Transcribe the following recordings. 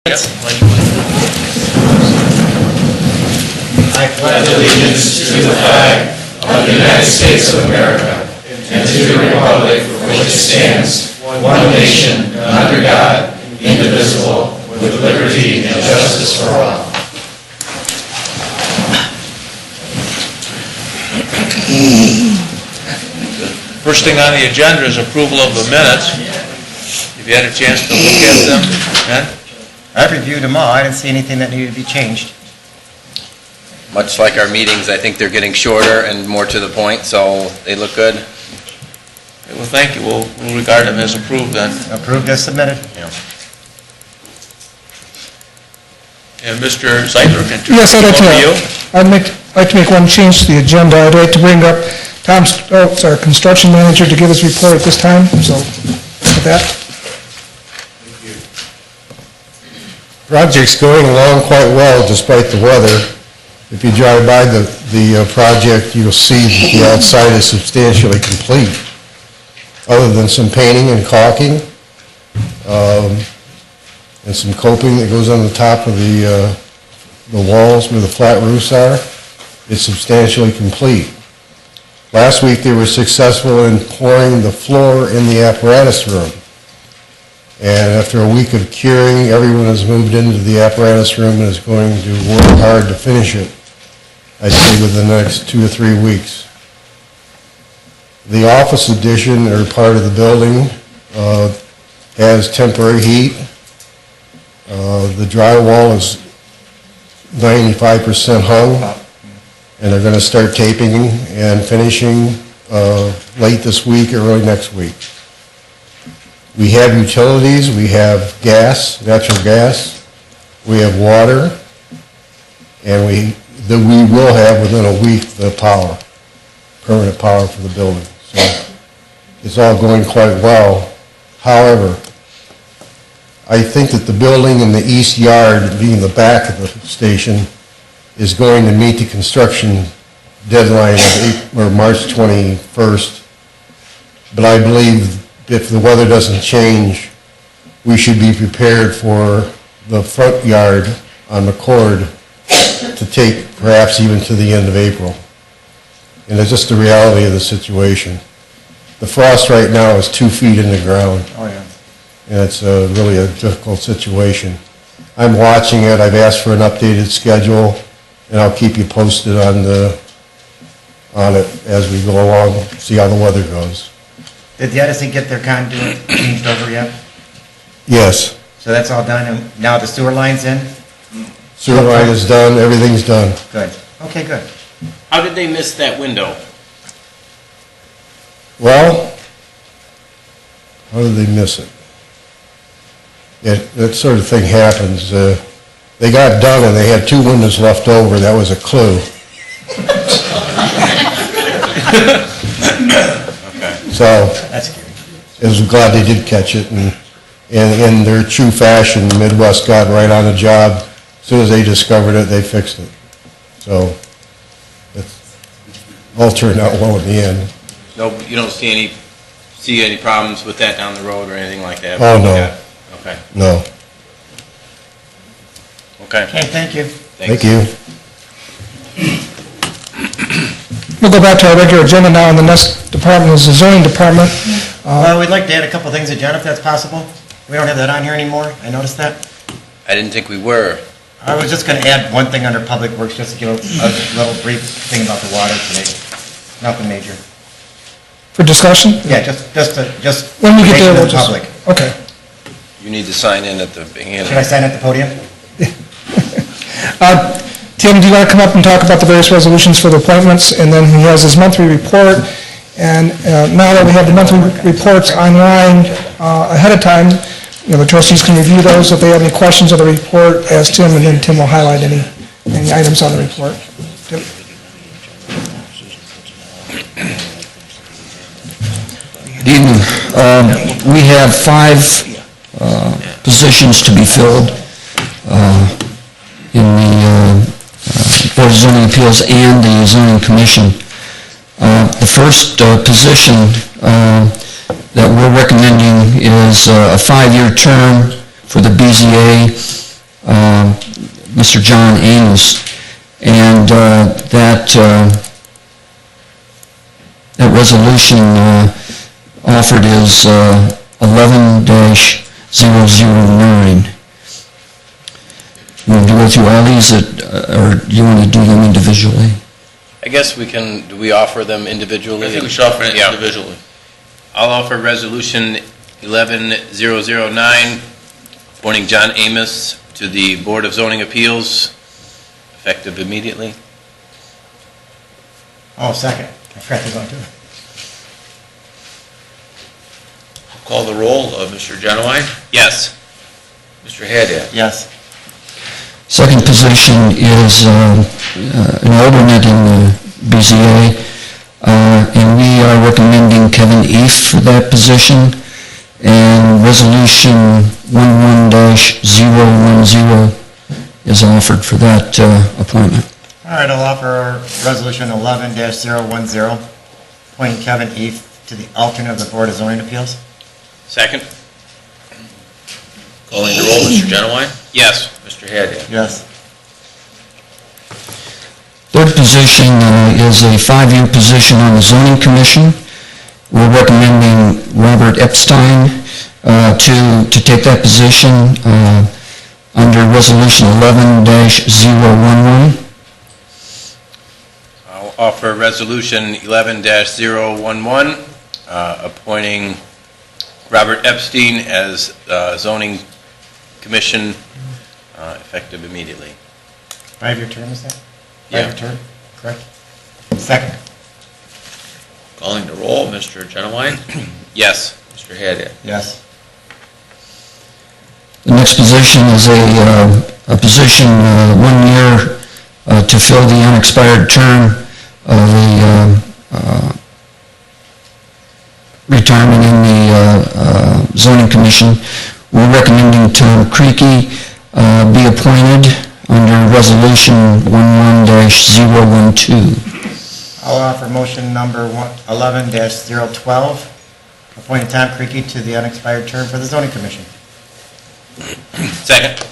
I pledge allegiance to the flag of the United States of America and to the republic for which it stands, one nation, under God, indivisible, with liberty and justice for all. First thing on the agenda is approval of the minutes. Have you had a chance to look at them, Ben? I've reviewed them all. I didn't see anything that needed to be changed. Much like our meetings, I think they're getting shorter and more to the point, so they look good. Okay, well, thank you. We'll regard them as approved then. Approved as submitted. Yeah. And Mr. Zeitler can turn Yes, I'd like to make one change to the agenda. I'd like to bring up Tom Stokes, our construction manager, to give his report at this time. So, with that. Project's going along quite well despite the weather. If you drive by the project, you'll see that the outside is substantially complete. Other than some painting and caulking, and some coping that goes on the top of the walls where the flat roofs are, it's substantially complete. Last week they were successful in pouring the floor in the apparatus room. And after a week of curing, everyone has moved into the apparatus room and is going to work hard to finish it, I'd say within the next 2 or 3 weeks. The office addition, or part of the building, has temporary heat. The drywall is 95% hung, and they're going to start taping and finishing late this week or early next week. We have utilities, we have gas, natural gas, we have water, and we will have within a week the power, permanent power for the building. So it's all going quite well. However, I think that the building in the east yard, being the back of the station, is going to meet the construction deadline of March 21st. But I believe if the weather doesn't change, we should be prepared for the front yard on McCord to take perhaps even to the end of April. And it's just the reality of the situation. The frost right now is 2 feet in the ground. Oh, yeah. And it's really a difficult situation. I'm watching it. I've asked for an updated schedule, and I'll keep you posted on it as we go along, see how the weather goes. Did the Edison get their conduit changed over yet? Yes. So that's all done, and now the sewer line's in? Sewer line is done, everything's done. Good. Okay, good. How did they miss that window? Well, how did they miss it? That sort of thing happens. They got done and they had 2 windows left over. That was a clue. So, I was glad they did catch it, and in their true fashion, the Midwest got right on the job. As soon as they discovered it, they fixed it. So, it all turned out well in the end. No, you don't see any problems with that down the road or anything like that? Oh, no. Yeah. Okay. No. Okay. Okay, thank you. Thanks. Thank you. We'll go back to our regular agenda now, and the next department is the zoning department. Well, we'd like to add a couple things to Jen, if that's possible. We don't have that on here anymore. I noticed that. I didn't think we were. I was just going to add one thing under Public Works, just to give a little brief thing about the water today. Nothing major. For discussion? Yeah, just When we get there, we'll just... public. Okay. You need to sign in at the beginning. Should I sign at the podium? Tim, do you want to come up and talk about the various resolutions for the appointments? And then he has his monthly report. And now that we have the monthly reports online ahead of time, the trustees can review those. If they have any questions of the report, ask Tim, and then Tim will highlight any items on the report. Tim? Good evening. We have 5 positions to be filled in the Board of Zoning Appeals and the Zoning Commission. The first position that we're recommending is a 5-year term for the BZA Mr. John Amos, and that resolution offered is 11-009. You want to go through all these, or do you want to do them individually? I guess we can, do we offer them individually? I think we should offer it Yeah. individually. I'll offer Resolution 11-009, appointing John Amos to the Board of Zoning Appeals, effective immediately. Oh, second. I forgot to go too. Call the roll. Mr. Genowine? Yes. Mr. Haddad? Yes. Second position is an alternate in the BZA, and we are recommending Kevin Eef for that position, and Resolution 11-010 is offered for that appointment. All right, I'll offer Resolution 11-010, appointing Kevin Eef to the alternate of the Board of Zoning Appeals. Second? Calling the roll. Mr. Genowine? Yes. Mr. Haddad? Yes. Third position is a 5-year position on the Zoning Commission. We're recommending Robert Epstein to take that position under Resolution 11-011. I'll offer Resolution 11-011, appointing Robert Epstein as Zoning Commission, effective immediately. 5-year term, is that? Yeah. 5-year term, correct? Second. Calling the roll. Mr. Genowine? Yes. Mr. Haddad? Yes. The next position is a position 1 year to fill the unexpired term of the retirement in the Zoning Commission. We're recommending Tom Creaky be appointed under Resolution 11-012. I'll offer motion number 11-012, appointing Tom Creaky to the unexpired term for the Zoning Commission. Second?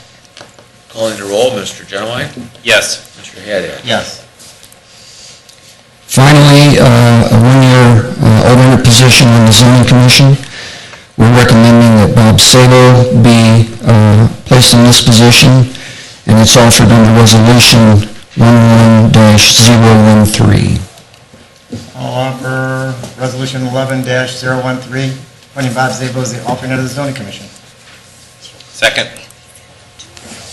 Calling the roll. Mr. Genowine? Yes. Mr. Haddad? Yes. Finally, a 1-year alternate position on the Zoning Commission. We're recommending that Bob Sabo be placed in this position, and it's offered under Resolution 11-013. I'll offer Resolution 11-013, appointing Bob Zabo as the alternate of the Zoning Commission. Second?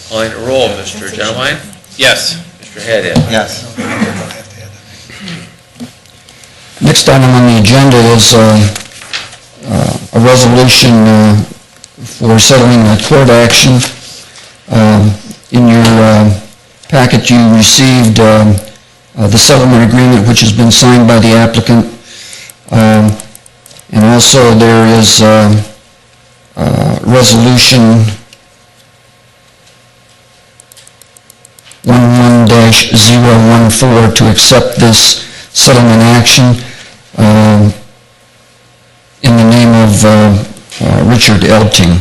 Calling the roll. Mr. Genowine? Yes. Mr. Haddad? Yes. Next item on the agenda is a resolution for settling a court action. In your packet, you received the settlement agreement, which has been signed by the applicant. And also there is resolution 11-014 to accept this settlement action in the name of Richard Elting.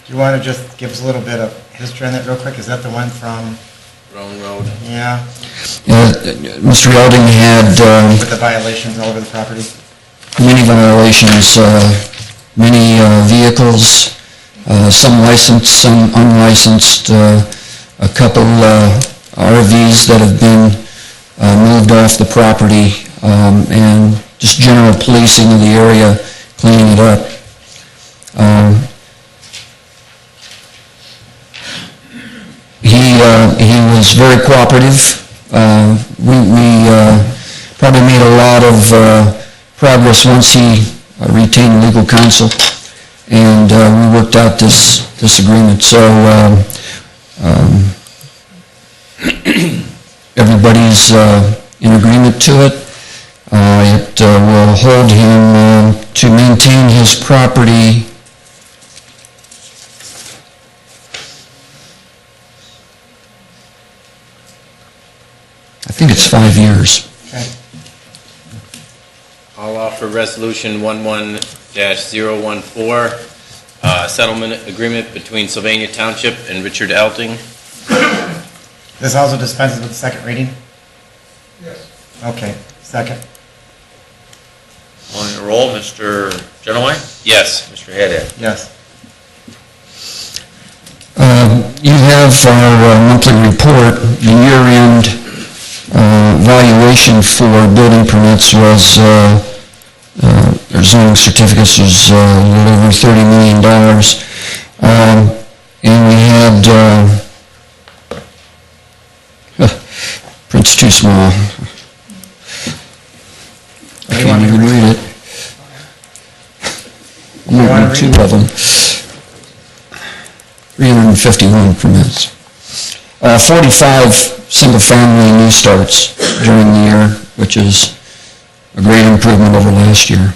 Do you want to just give us a little bit of history on that real quick? Is that the one from, Roan Road. yeah, Mr. Elting had with the violations all over the property? many violations, many vehicles, some licensed, some unlicensed, a couple RVs that have been moved off the property, and just general policing of the area, cleaning it up. He was very cooperative. We probably made a lot of progress once he retained legal counsel, and we worked out this agreement. So everybody's in agreement to it. It will hold him to maintain his property I think it's 5 years. Okay. I'll offer Resolution 11-014, settlement agreement between Sylvania Township and Richard Elting. This also dispenses with the second reading? Yes. Okay, second. On the roll, Mr. Genoway? Yes. Mr. Haddad? Yes. You have our monthly report. The year-end valuation for building permits was, or zoning certificates was a little over $30 million. And we had, print's too small. I can't even read it. I'm going to read two of them. 351 permits. 45 single-family new starts during the year, which is a great improvement over last year.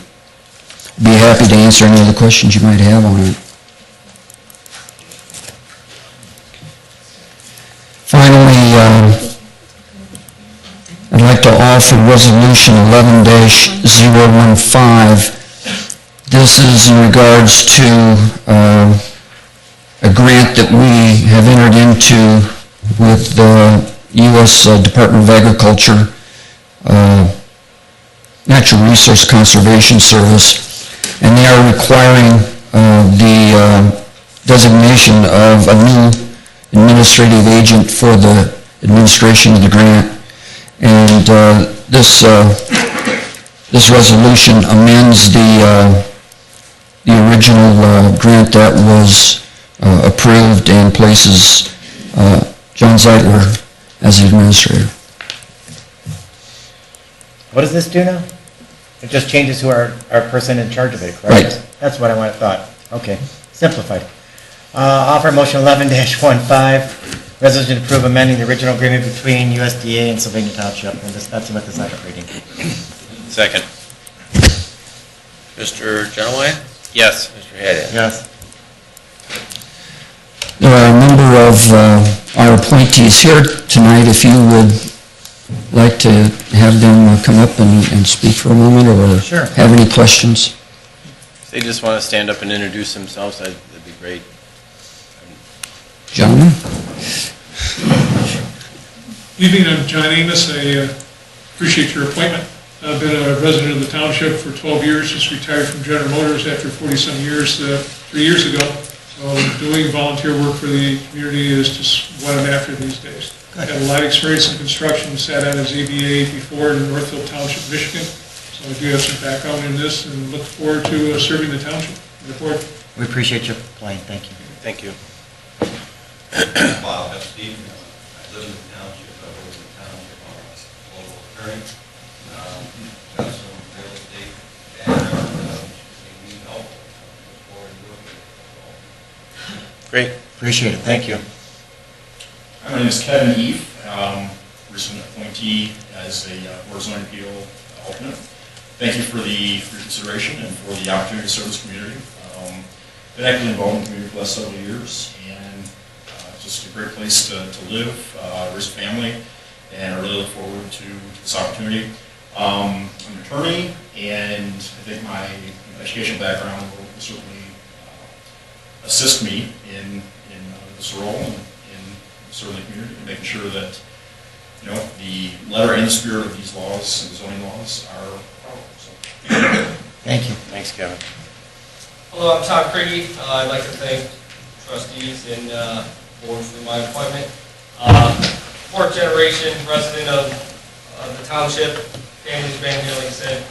Be happy to answer any other questions you might have on it. Finally, I'd like to offer Resolution 11-015. This is in regards to a grant that we have entered into with the U.S. Department of Agriculture, Natural Resource Conservation Service, and they are requiring the designation of a new administrative agent for the administration of the grant. And this resolution amends the original grant that was approved and places John Zeitler as the administrator. What does this do now? It just changes who our person in charge of it, correct? Right. That's what I thought. Okay, simplified. Offer motion 11-15, resolution to approve amending the original agreement between USDA and Sylvania Township and dispensing with the second reading. Second. Mr. Genoway? Yes. Mr. Haddad? Yes. There are a number of our appointees here tonight. If you would like to have them come up and speak for a moment, or Sure. have any questions? If they just want to stand up and introduce themselves, that'd be great. Gentlemen? Evening, I'm John Amos. I appreciate your appointment. I've been a resident of the township for 12 years, just retired from General Motors after 40-some years, 3 years ago. So doing volunteer work for the community is just what I'm after these days. I've got a lot of experience in construction, sat out as ABA before in Northfield Township, Michigan. So I do have some background in this and look forward to serving the township. Report. We appreciate your applying. Thank you. Thank you. Wow, that's Steve. I live in the township, I work in the township, I'm a local attorney. Got some real estate background, we need help. Look forward to working with you. Great. Appreciate it. Thank you. My name is Kevin Eve, recent appointee as a Board of Zoning Appeal alternate. Thank you for your consideration and for the opportunity to serve this community. Been actively involved in the community for the last several years, and just a great place to live, raise a family, and I really look forward to this opportunity. I'm an attorney, and I think my educational background will certainly assist me in this role and in serving the community, and making sure that the letter and the spirit of these laws and the zoning laws are followed. So, Thank you. Thanks, Kevin. Hello, I'm Tom Craigie. I'd like to thank trustees and board for my appointment. Fourth generation resident of the township. Family's been here, like I said,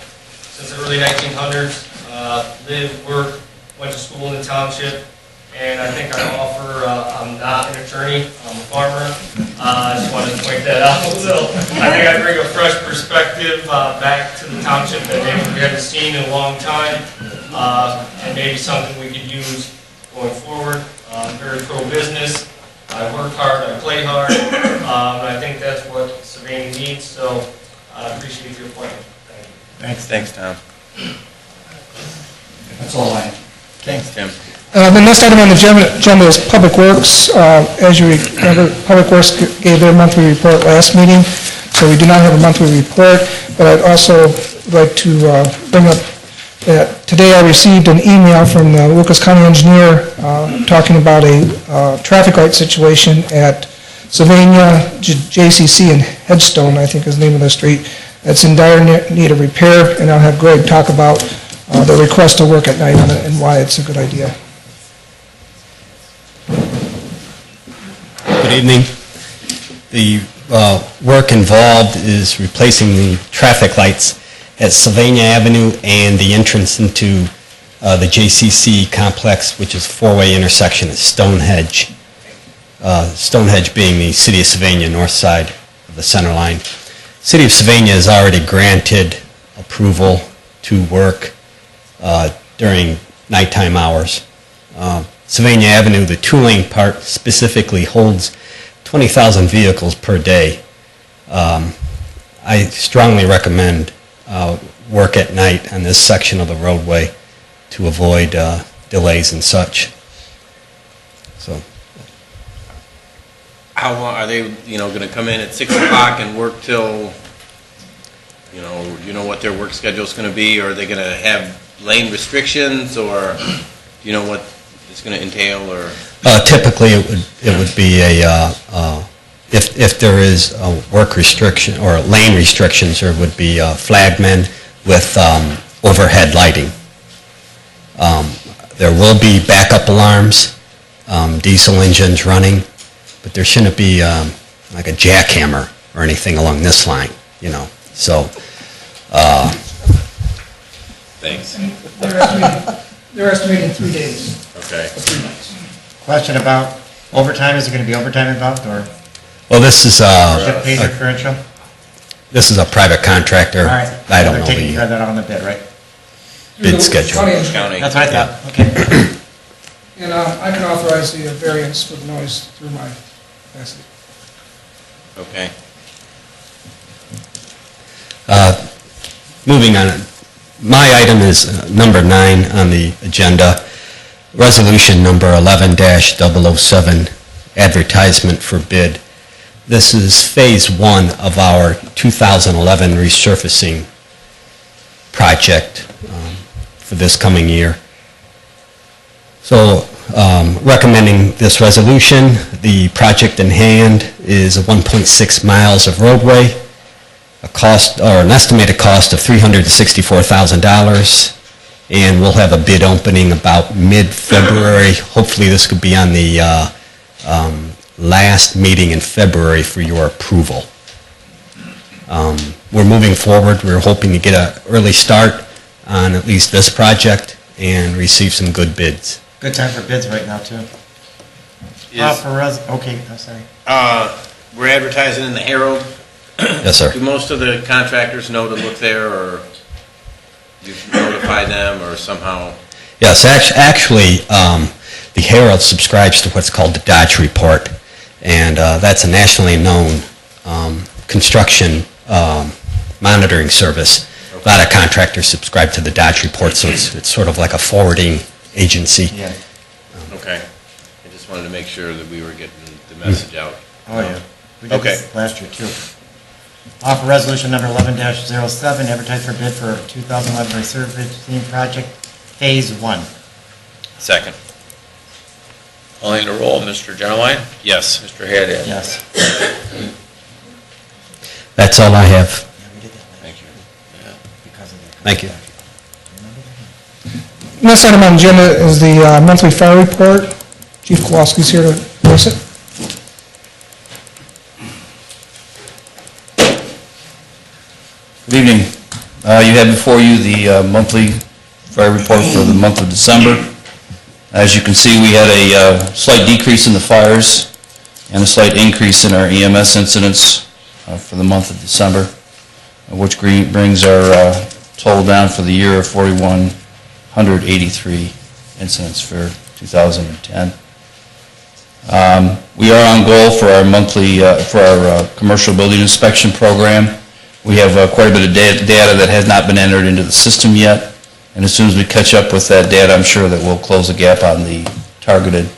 since the early 1900s. Lived, worked, went to school in the township. And I think I offer, I'm not an attorney, I'm a farmer. I just wanted to point that out. So I think I bring a fresh perspective back to the township that maybe we haven't seen in a long time. And maybe something we could use going forward. I'm very pro-business. I work hard, I play hard. And I think that's what Sylvania needs. So I appreciate your appointment. Thank you. Thanks, Tom. That's all I have. Thanks. Tim. The next item on the agenda is Public Works. As you remember, Public Works gave their monthly report last meeting, so we do not have a monthly report, but I'd also like to bring up Today I received an email from the Lucas County engineer talking about a traffic light situation at Sylvania, JCC, and Headstone, I think is the name of the street. That's in dire need of repair, and I'll have Greg talk about the request to work at night on it and why it's a good idea. Good evening. The work involved is replacing the traffic lights at Sylvania Avenue and the entrance into the JCC complex, which is a four-way intersection at Stonehenge. Stonehenge being the city of Sylvania north side of the center line. City of Sylvania has already granted approval to work during nighttime hours. Sylvania Avenue, the two-lane part specifically holds 20,000 vehicles per day. I strongly recommend work at night on this section of the roadway to avoid delays and such. So, How long, are they, going to come in at 6 o'clock and work till, you know what their work schedule is going to be? Or are they going to have lane restrictions, or do you know what it's going to entail, or? Typically, it would be if there is a work restriction or lane restrictions, there would be flagmen with overhead lighting. There will be backup alarms, diesel engines running, but there shouldn't be like a jackhammer or anything along this line, so. Thanks. They're estimating 3 days. Okay. 3 nights. Question about overtime, is there going to be overtime involved, or Well, this is paid differential? this is a private contractor. All right. I don't They're know taking the care of that on the bid, right? bid schedule. County. That's what I thought, okay. And I can authorize the variance for the noise through my capacity. Okay. Moving on, my item is number 9 on the agenda, resolution number 11-007, advertisement for bid. This is phase 1 of our 2011 resurfacing project for this coming year. So, recommending this resolution. The project in hand is 1.6 miles of roadway, an estimated cost of $364,000, and we'll have a bid opening about mid-February. Hopefully this could be on the last meeting in February for your approval. We're moving forward. We're hoping to get an early start on at least this project and receive some good bids. Good time for bids right now, too. Okay, I'm sorry. We're advertising in the Herald. Yes, sir. Do most of the contractors know to look there, or you notify them, or somehow? Yes, actually, the Herald subscribes to what's called the Dodge Report, and that's a nationally known construction monitoring service. A lot of contractors subscribe to the Dodge Report, so it's sort of like a forwarding agency. Yeah. Okay. I just wanted to make sure that we were getting the message out. Oh, yeah. We did Okay. this last year, too. Offer resolution number 11-07, advertise for bid for 2011 resurfacing project, phase 1. Second. Calling the roll, Mr. Genowine? Yes. Mr. Haddad? Yes. That's all I have. Thank you. Thank you. Next item on the agenda is the monthly fire report. Chief Kowalski's here to address it. Good evening. You have before you the monthly fire report for the month of December. As you can see, we had a slight decrease in the fires and a slight increase in our EMS incidents for the month of December, which brings our total down for the year of 4,183 incidents for 2010. We are on goal for our monthly, for our commercial building inspection program. We have quite a bit of data that has not been entered into the system yet, and as soon as we catch up with that data, I'm sure that we'll close the gap on the targeted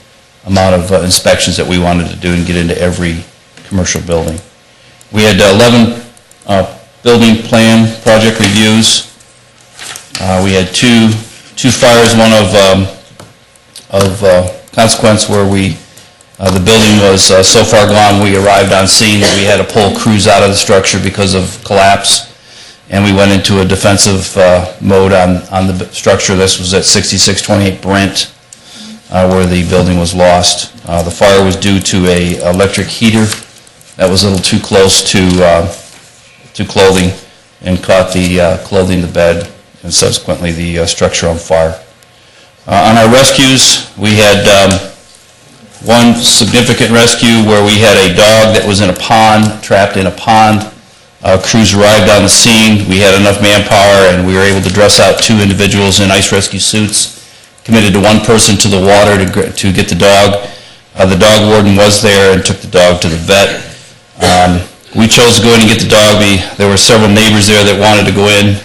amount of inspections that we wanted to do and get into every commercial building. We had 11 building plan project reviews. We had two fires, one of consequence where the building was so far gone, we arrived on scene that we had to pull crews out of the structure because of collapse, and we went into a defensive mode on the structure. This was at 6628 Brent, where the building was lost. The fire was due to a electric heater that was a little too close to clothing and caught the clothing, the bed, and subsequently the structure on fire. On our rescues, we had one significant rescue where we had a dog that was in a pond, trapped in a pond. Crews arrived on the scene. We had enough manpower, and we were able to dress out 2 individuals in ice rescue suits, committed to 1 person to the water to get the dog. The dog warden was there and took the dog to the vet. We chose to go in and get the dog. There were several neighbors there that wanted to go in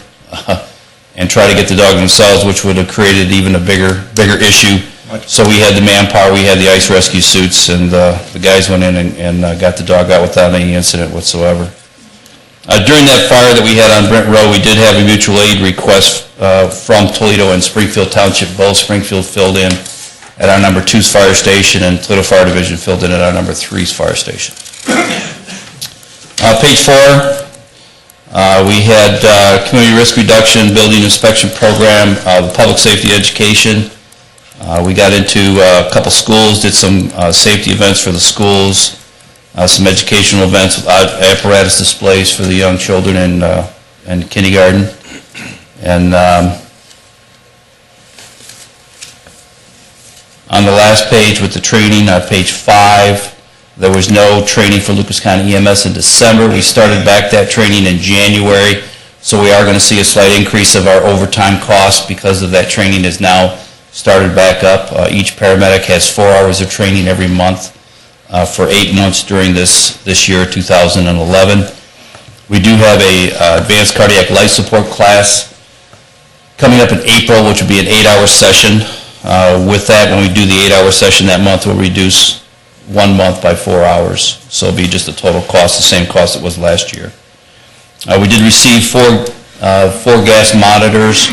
and try to get the dog themselves, which would have created even a bigger issue. So we had the manpower, we had the ice rescue suits, and the guys went in and got the dog out without any incident whatsoever. During that fire that we had on Brent Road, we did have a mutual aid request from Toledo and Springfield Township. Both Springfield filled in at our number 2's fire station, and Toledo Fire Division filled in at our number 3's fire station. Page 4. We had community risk reduction, building inspection program, public safety education. We got into a couple schools, did some safety events for the schools, some educational events with apparatus displays for the young children in kindergarten. And on the last page with the training, page 5, there was no training for Lucas County EMS in December. We started back that training in January, so we are going to see a slight increase of our overtime costs because of that training is now started back up. Each paramedic has 4 hours of training every month for 8 months during this year, 2011. We do have a advanced cardiac life support class coming up in April, which will be an 8-hour session. With that, when we do the 8-hour session that month, we'll reduce 1 month by 4 hours. So it'll be just a total cost, the same cost it was last year. We did receive 4 gas monitors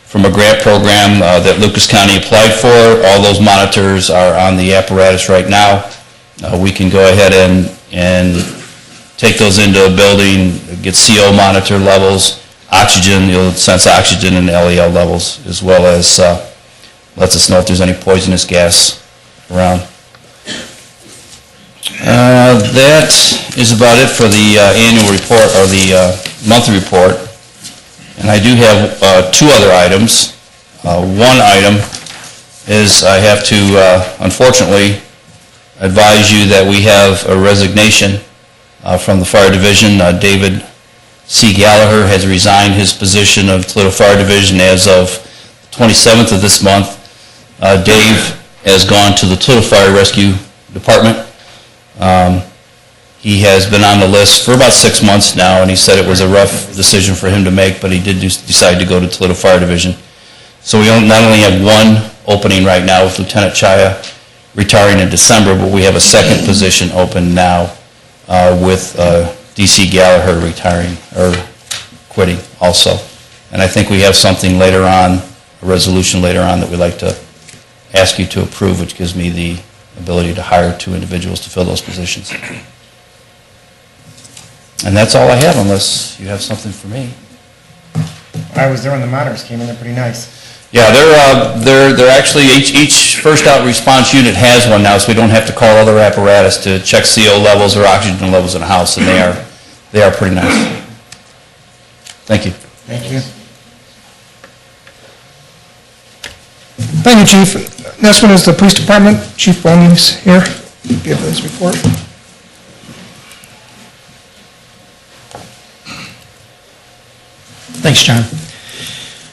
from a grant program that Lucas County applied for. All those monitors are on the apparatus right now. We can go ahead and take those into a building, get CO monitor levels, oxygen, you'll sense oxygen and LEL levels, as well as lets us know if there's any poisonous gas around. That is about it for the annual report, or the monthly report. And I do have 2 other items. One item is I have to, unfortunately, advise you that we have a resignation from the Fire Division. David C. Gallagher has resigned his position of Toledo Fire Division as of the 27th of this month. Dave has gone to the Toledo Fire Rescue Department. He has been on the list for about 6 months now, and he said it was a rough decision for him to make, but he did decide to go to Toledo Fire Division. So we not only have 1 opening right now with Lieutenant Chaya retiring in December, but we have a second position open now with D.C. Gallagher retiring, or quitting also. And I think we have something later on, a resolution later on, that we'd like to ask you to approve, which gives me the ability to hire 2 individuals to fill those positions. And that's all I have, unless you have something for me. I was there when the monitors came in, they're pretty nice. Yeah, they're actually, each first out response unit has one now, so we don't have to call other apparatus to check CO levels or oxygen levels in a house, and they are pretty nice. Thank you. Thank you. Thank you, Chief. Next one is the Police Department. Chief Boney's here. Give his report. Thanks, John.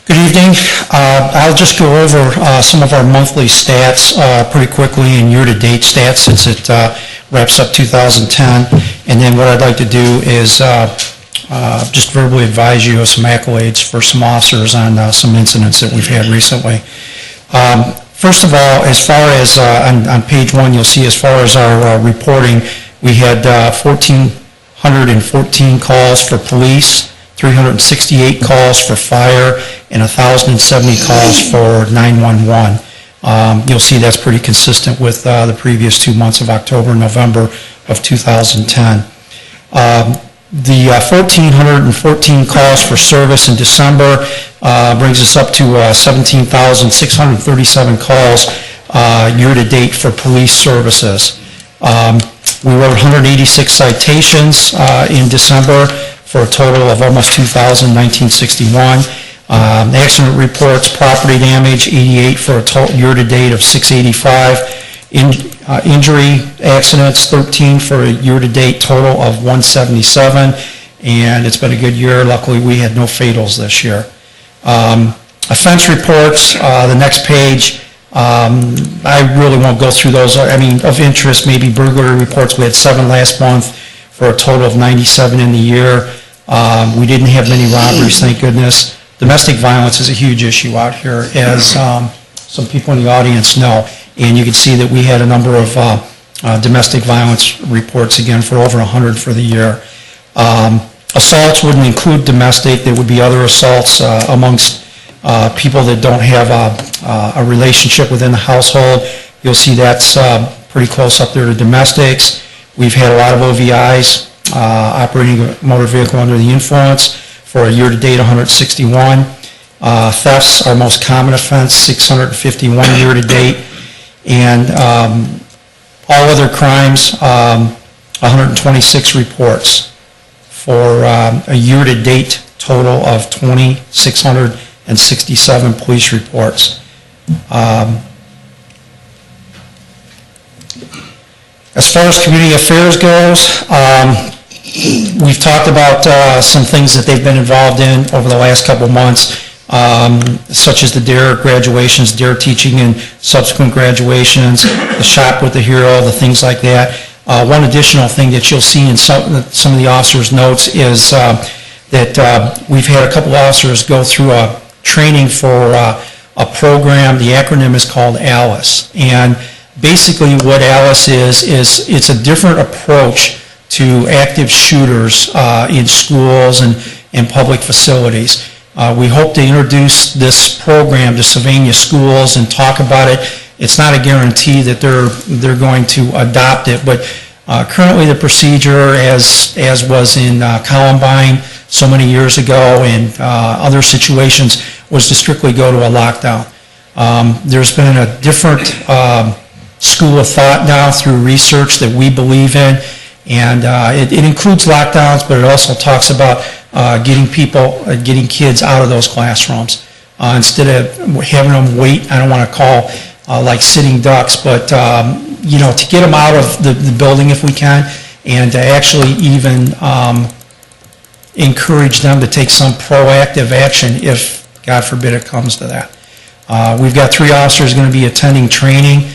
Good evening. I'll just go over some of our monthly stats pretty quickly, and year-to-date stats, since it wraps up 2010. And then what I'd like to do is just verbally advise you of some accolades for some officers on some incidents that we've had recently. First of all, as far as on page 1, you'll see as far as our reporting, we had 1,414 calls for police, 368 calls for fire, and 1,070 calls for 911. You'll see that's pretty consistent with the previous 2 months of October and November of 2010. The 1,414 calls for service in December brings us up to 17,637 calls year-to-date for police services. We wrote 186 citations in December for a total of almost 2,1961. Accident reports, property damage, 88 for a total year-to-date of 685. Injury accidents, 13 for a year-to-date total of 177. And it's been a good year. Luckily, we had no fatals this year. Offense reports, the next page, I really won't go through those. I mean, of interest, maybe burglary reports. We had 7 last month for a total of 97 in the year. We didn't have many robberies, thank goodness. Domestic violence is a huge issue out here, as some people in the audience know. And you can see that we had a number of domestic violence reports, again, for over 100 for the year. Assaults wouldn't include domestic. There would be other assaults amongst people that don't have a relationship within the household. You'll see that's pretty close up there to domestics. We've had a lot of OVIs, operating a motor vehicle under the influence, for a year-to-date 161. Thefts, our most common offense, 651 year-to-date. And all other crimes, 126 reports for a year-to-date total of 2,667 police reports. As far as community affairs goes, we've talked about some things that they've been involved in over the last couple months, such as the DARE graduations, DARE teaching and subsequent graduations, the shop with the hero, the things like that. One additional thing that you'll see in some of the officers' notes is that we've had a couple officers go through a training for a program. The acronym is called ALICE. And basically what ALICE is it's a different approach to active shooters in schools and public facilities. We hope to introduce this program to Sylvania schools and talk about it. It's not a guarantee that they're going to adopt it, but currently the procedure, as was in Columbine so many years ago and other situations, was to strictly go to a lockdown. There's been a different school of thought now through research that we believe in, and it includes lockdowns, but it also talks about getting getting kids out of those classrooms. Instead of having them wait, I don't want to call like sitting ducks, but you know, to get them out of the building if we can, and to actually even encourage them to take some proactive action if, God forbid, it comes to that. We've got 3 officers going to be attending training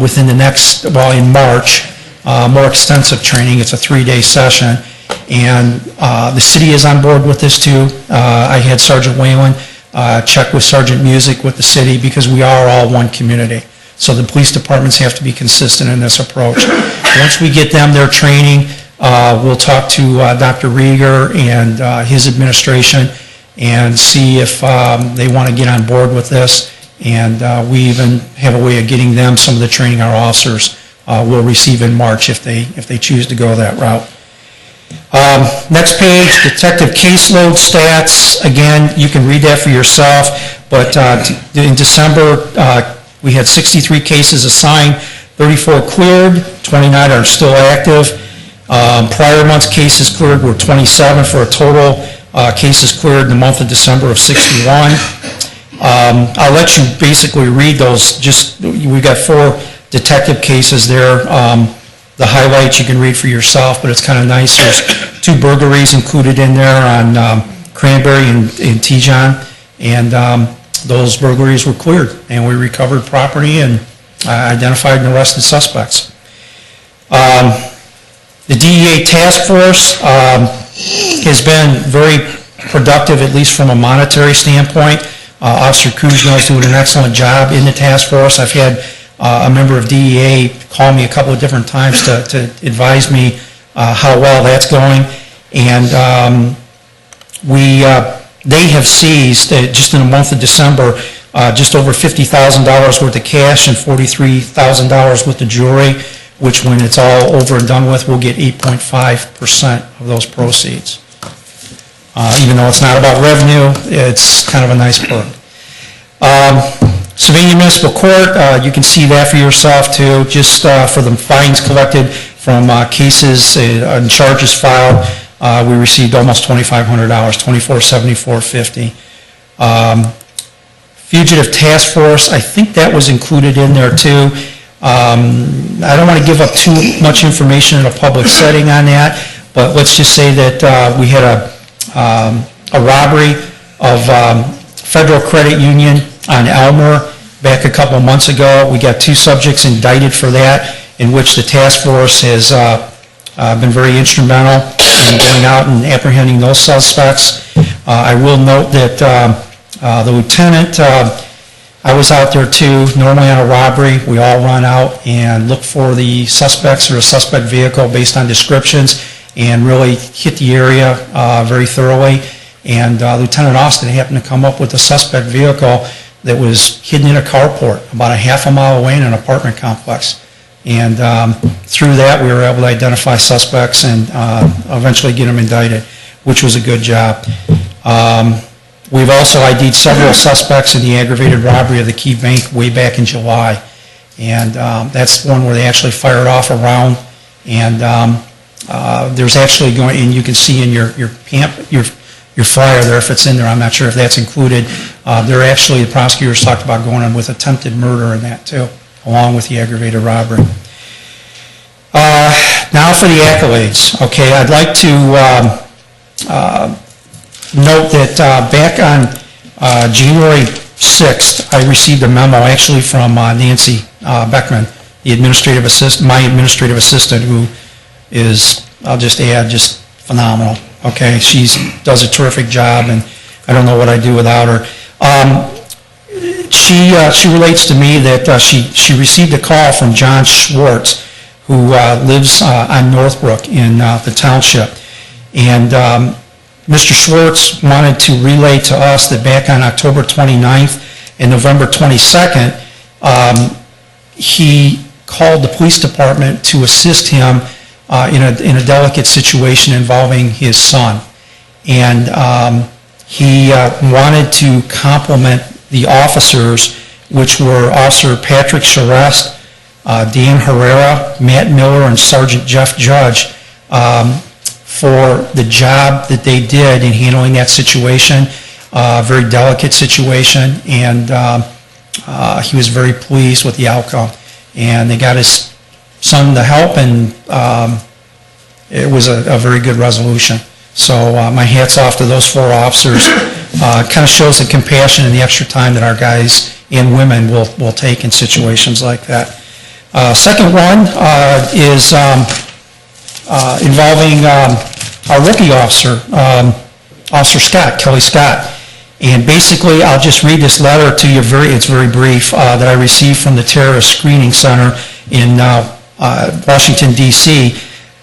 within the next, well, in March, more extensive training. It's a 3-day session. And the city is on board with this too. I had Sergeant Whalen check with Sergeant Music with the city, because we are all one community. So the police departments have to be consistent in this approach. Once we get them their training, we'll talk to Dr. Rieger and his administration and see if they want to get on board with this. And we even have a way of getting them some of the training our officers will receive in March if they choose to go that route. Next page, detective caseload stats. Again, you can read that for yourself, but in December, we had 63 cases assigned, 34 cleared, 29 are still active. Prior month's cases cleared were 27 for a total cases cleared in the month of December of 61. I'll let you basically read those. We've got 4 detective cases there. The highlights you can read for yourself, but it's kind of nice. There's 2 burglaries included in there on Cranberry and Tejon, and those burglaries were cleared, and we recovered property and identified and arrested suspects. The DEA task force has been very productive, at least from a monetary standpoint. Officer Kuzno is doing an excellent job in the task force. I've had a member of DEA call me a couple of different times to advise me how well that's going. And they have seized, just in the month of December, just over $50,000 worth of cash and $43,000 worth of jewelry, which when it's all over and done with, we'll get 8.5% of those proceeds. Even though it's not about revenue, it's kind of a nice perk. Sylvania Municipal Court, you can see that for yourself too, just for the fines collected from cases and charges filed, we received almost $2,500, $2,474.50. Fugitive Task Force, I think that was included in there too. I don't want to give up too much information in a public setting on that, but let's just say that we had a robbery of Federal Credit Union on Elmer back a couple of months ago. We got 2 subjects indicted for that, in which the task force has been very instrumental in going out and apprehending those suspects. I will note that the lieutenant, I was out there too. Normally on a robbery, we all run out and look for the suspects or a suspect vehicle based on descriptions and really hit the area very thoroughly. And Lieutenant Austin happened to come up with a suspect vehicle that was hidden in a carport about a half a mile away in an apartment complex. And through that, we were able to identify suspects and eventually get them indicted, which was a good job. We've also ID'd several suspects in the aggravated robbery of the Key Bank way back in July. And that's one where they actually fired off a round. And there's actually going, and you can see in your flyer there, if it's in there, I'm not sure if that's included. There actually, the prosecutors talked about going on with attempted murder in that too, along with the aggravated robbery. Now for the accolades. Okay, I'd like to note that back on January 6th, I received a memo actually from Nancy Beckman, the administrative assistant, my administrative assistant, who is, I'll just add, just phenomenal. Okay, she does a terrific job, and I don't know what I'd do without her. She relates to me that she received a call from John Schwartz, who lives on Northbrook in the township. And Mr. Schwartz wanted to relay to us that back on October 29th and November 22nd, he called the police department to assist him in a delicate situation involving his son. And he wanted to compliment the officers, which were Officer Patrick Charest, Dan Herrera, Matt Miller, and Sergeant Jeff Judge, for the job that they did in handling that situation, very delicate situation, and he was very pleased with the outcome. And they got his son the help, and it was a very good resolution. So my hat's off to those 4 officers. Kind of shows the compassion and the extra time that our guys and women will take in situations like that. Second one is involving our rookie officer, Officer Scott, Kelly Scott. And basically, I'll just read this letter to you, it's very brief, that I received from the Terrorist Screening Center in Washington, D.C.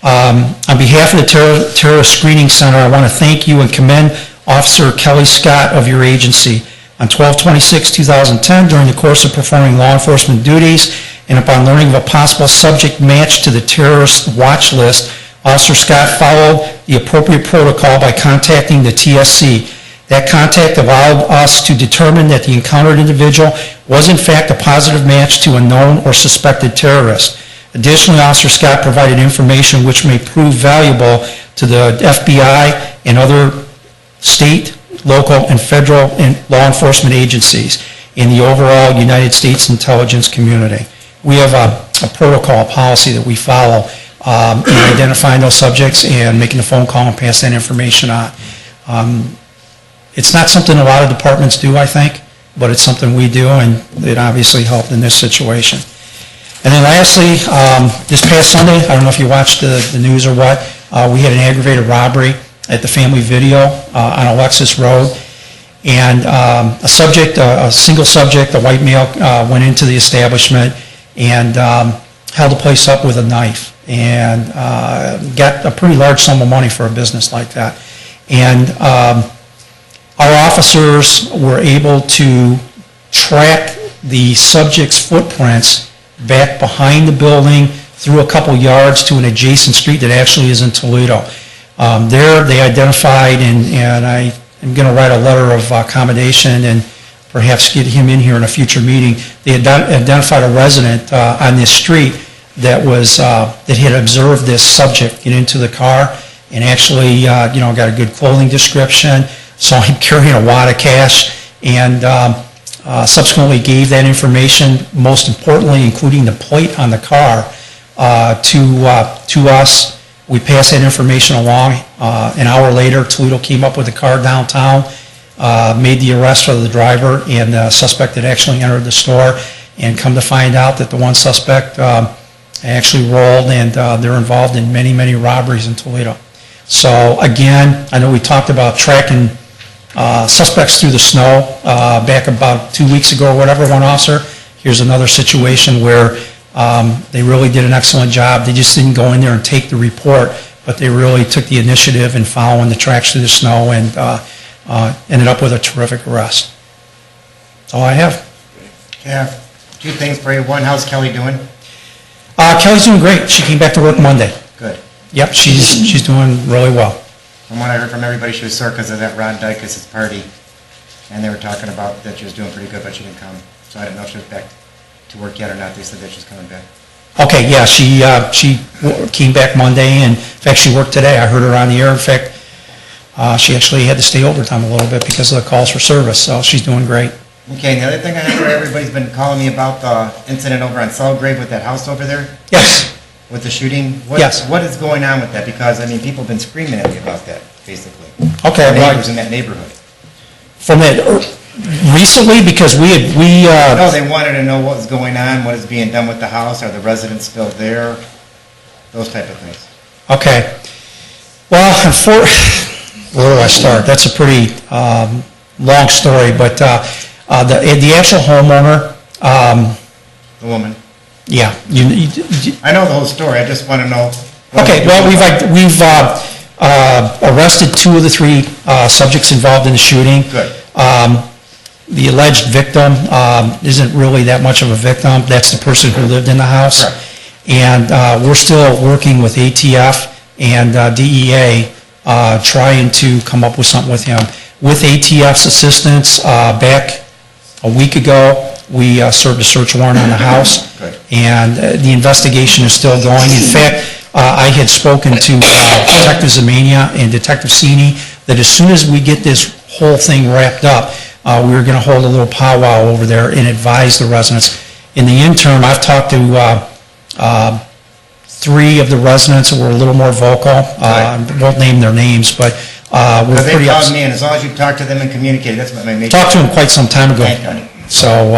On behalf of the Terrorist Screening Center, I want to thank you and commend Officer Kelly Scott of your agency. On 12/26/2010, during the course of performing law enforcement duties, and upon learning of a possible subject match to the terrorist watch list, Officer Scott followed the appropriate protocol by contacting the TSC. That contact allowed us to determine that the encountered individual was in fact a positive match to a known or suspected terrorist. Additionally, Officer Scott provided information which may prove valuable to the FBI and other state, local, and federal law enforcement agencies in the overall United States intelligence community. We have a protocol, a policy that we follow in identifying those subjects and making a phone call and pass that information on. It's not something a lot of departments do, I think, but it's something we do, and it obviously helped in this situation. And then lastly, this past Sunday, I don't know if you watched the news or what, we had an aggravated robbery at the Family Video on Alexis Road. And a single subject, a white male, went into the establishment and held the place up with a knife and got a pretty large sum of money for a business like that. And our officers were able to track the subject's footprints back behind the building through a couple yards to an adjacent street that actually is in Toledo. There, they identified, and I am going to write a letter of accommodation and perhaps get him in here in a future meeting. They identified a resident on this street that had observed this subject get into the car and actually, got a good clothing description, saw him carrying a wad of cash, and subsequently gave that information, most importantly, including the plate on the car, to us. We passed that information along. An hour later, Toledo came up with a car downtown, made the arrest of the driver and the suspect that actually entered the store, and come to find out that the one suspect actually rolled, and they're involved in many, many robberies in Toledo. So again, I know we talked about tracking suspects through the snow back about 2 weeks ago or whatever, one officer. Here's another situation where they really did an excellent job. They just didn't go in there and take the report, but they really took the initiative in following the tracks through the snow and ended up with a terrific arrest. That's all I have. Yeah, two things for you. One, how's Kelly doing? Kelly's doing great. She came back to work Monday. Good. Yep, she's doing really well. From what I heard from everybody, she was sore because of that Ron Dykes' party, and they were talking about that she was doing pretty good, but she didn't come. So I didn't know if she was back to work yet or not. They said that she's coming back. Okay, yeah, she came back Monday, and in fact, she worked today. I heard her on the air. In fact, she actually had to stay overtime a little bit because of the calls for service, so she's doing great. Okay, and the other thing I heard, everybody's been calling me about the incident over on Selgrave with that house over there. Yes. With the shooting? Yes. What is going on with that? Because, I mean, people have been screaming at me about that, basically. Okay. The neighbors in that neighborhood. From that, recently, because No, they wanted to know what was going on, what is being done with the house, are the residents still there? Those type of things. Okay. Well, where do I start? That's a pretty long story, but the actual homeowner... The woman. Yeah. I know the whole story, I just want to know... Okay, well, we've arrested 2 of the 3 subjects involved in the shooting. Good. The alleged victim isn't really that much of a victim. That's the person who lived in the house. Right. And we're still working with ATF and DEA trying to come up with something with him. With ATF's assistance, back a week ago, we served a search warrant on the house. Good. And the investigation is still going. In fact, I had spoken to Detective Zemania and Detective Sini that as soon as we get this whole thing wrapped up, we were going to hold a little powwow over there and advise the residents. In the interim, I've talked to 3 of the residents who were a little more vocal. I won't name their names, but we're pretty upset. They called me, and as long as you talk to them and communicate, that's what made me... Talked to them quite some time ago. Thank you. So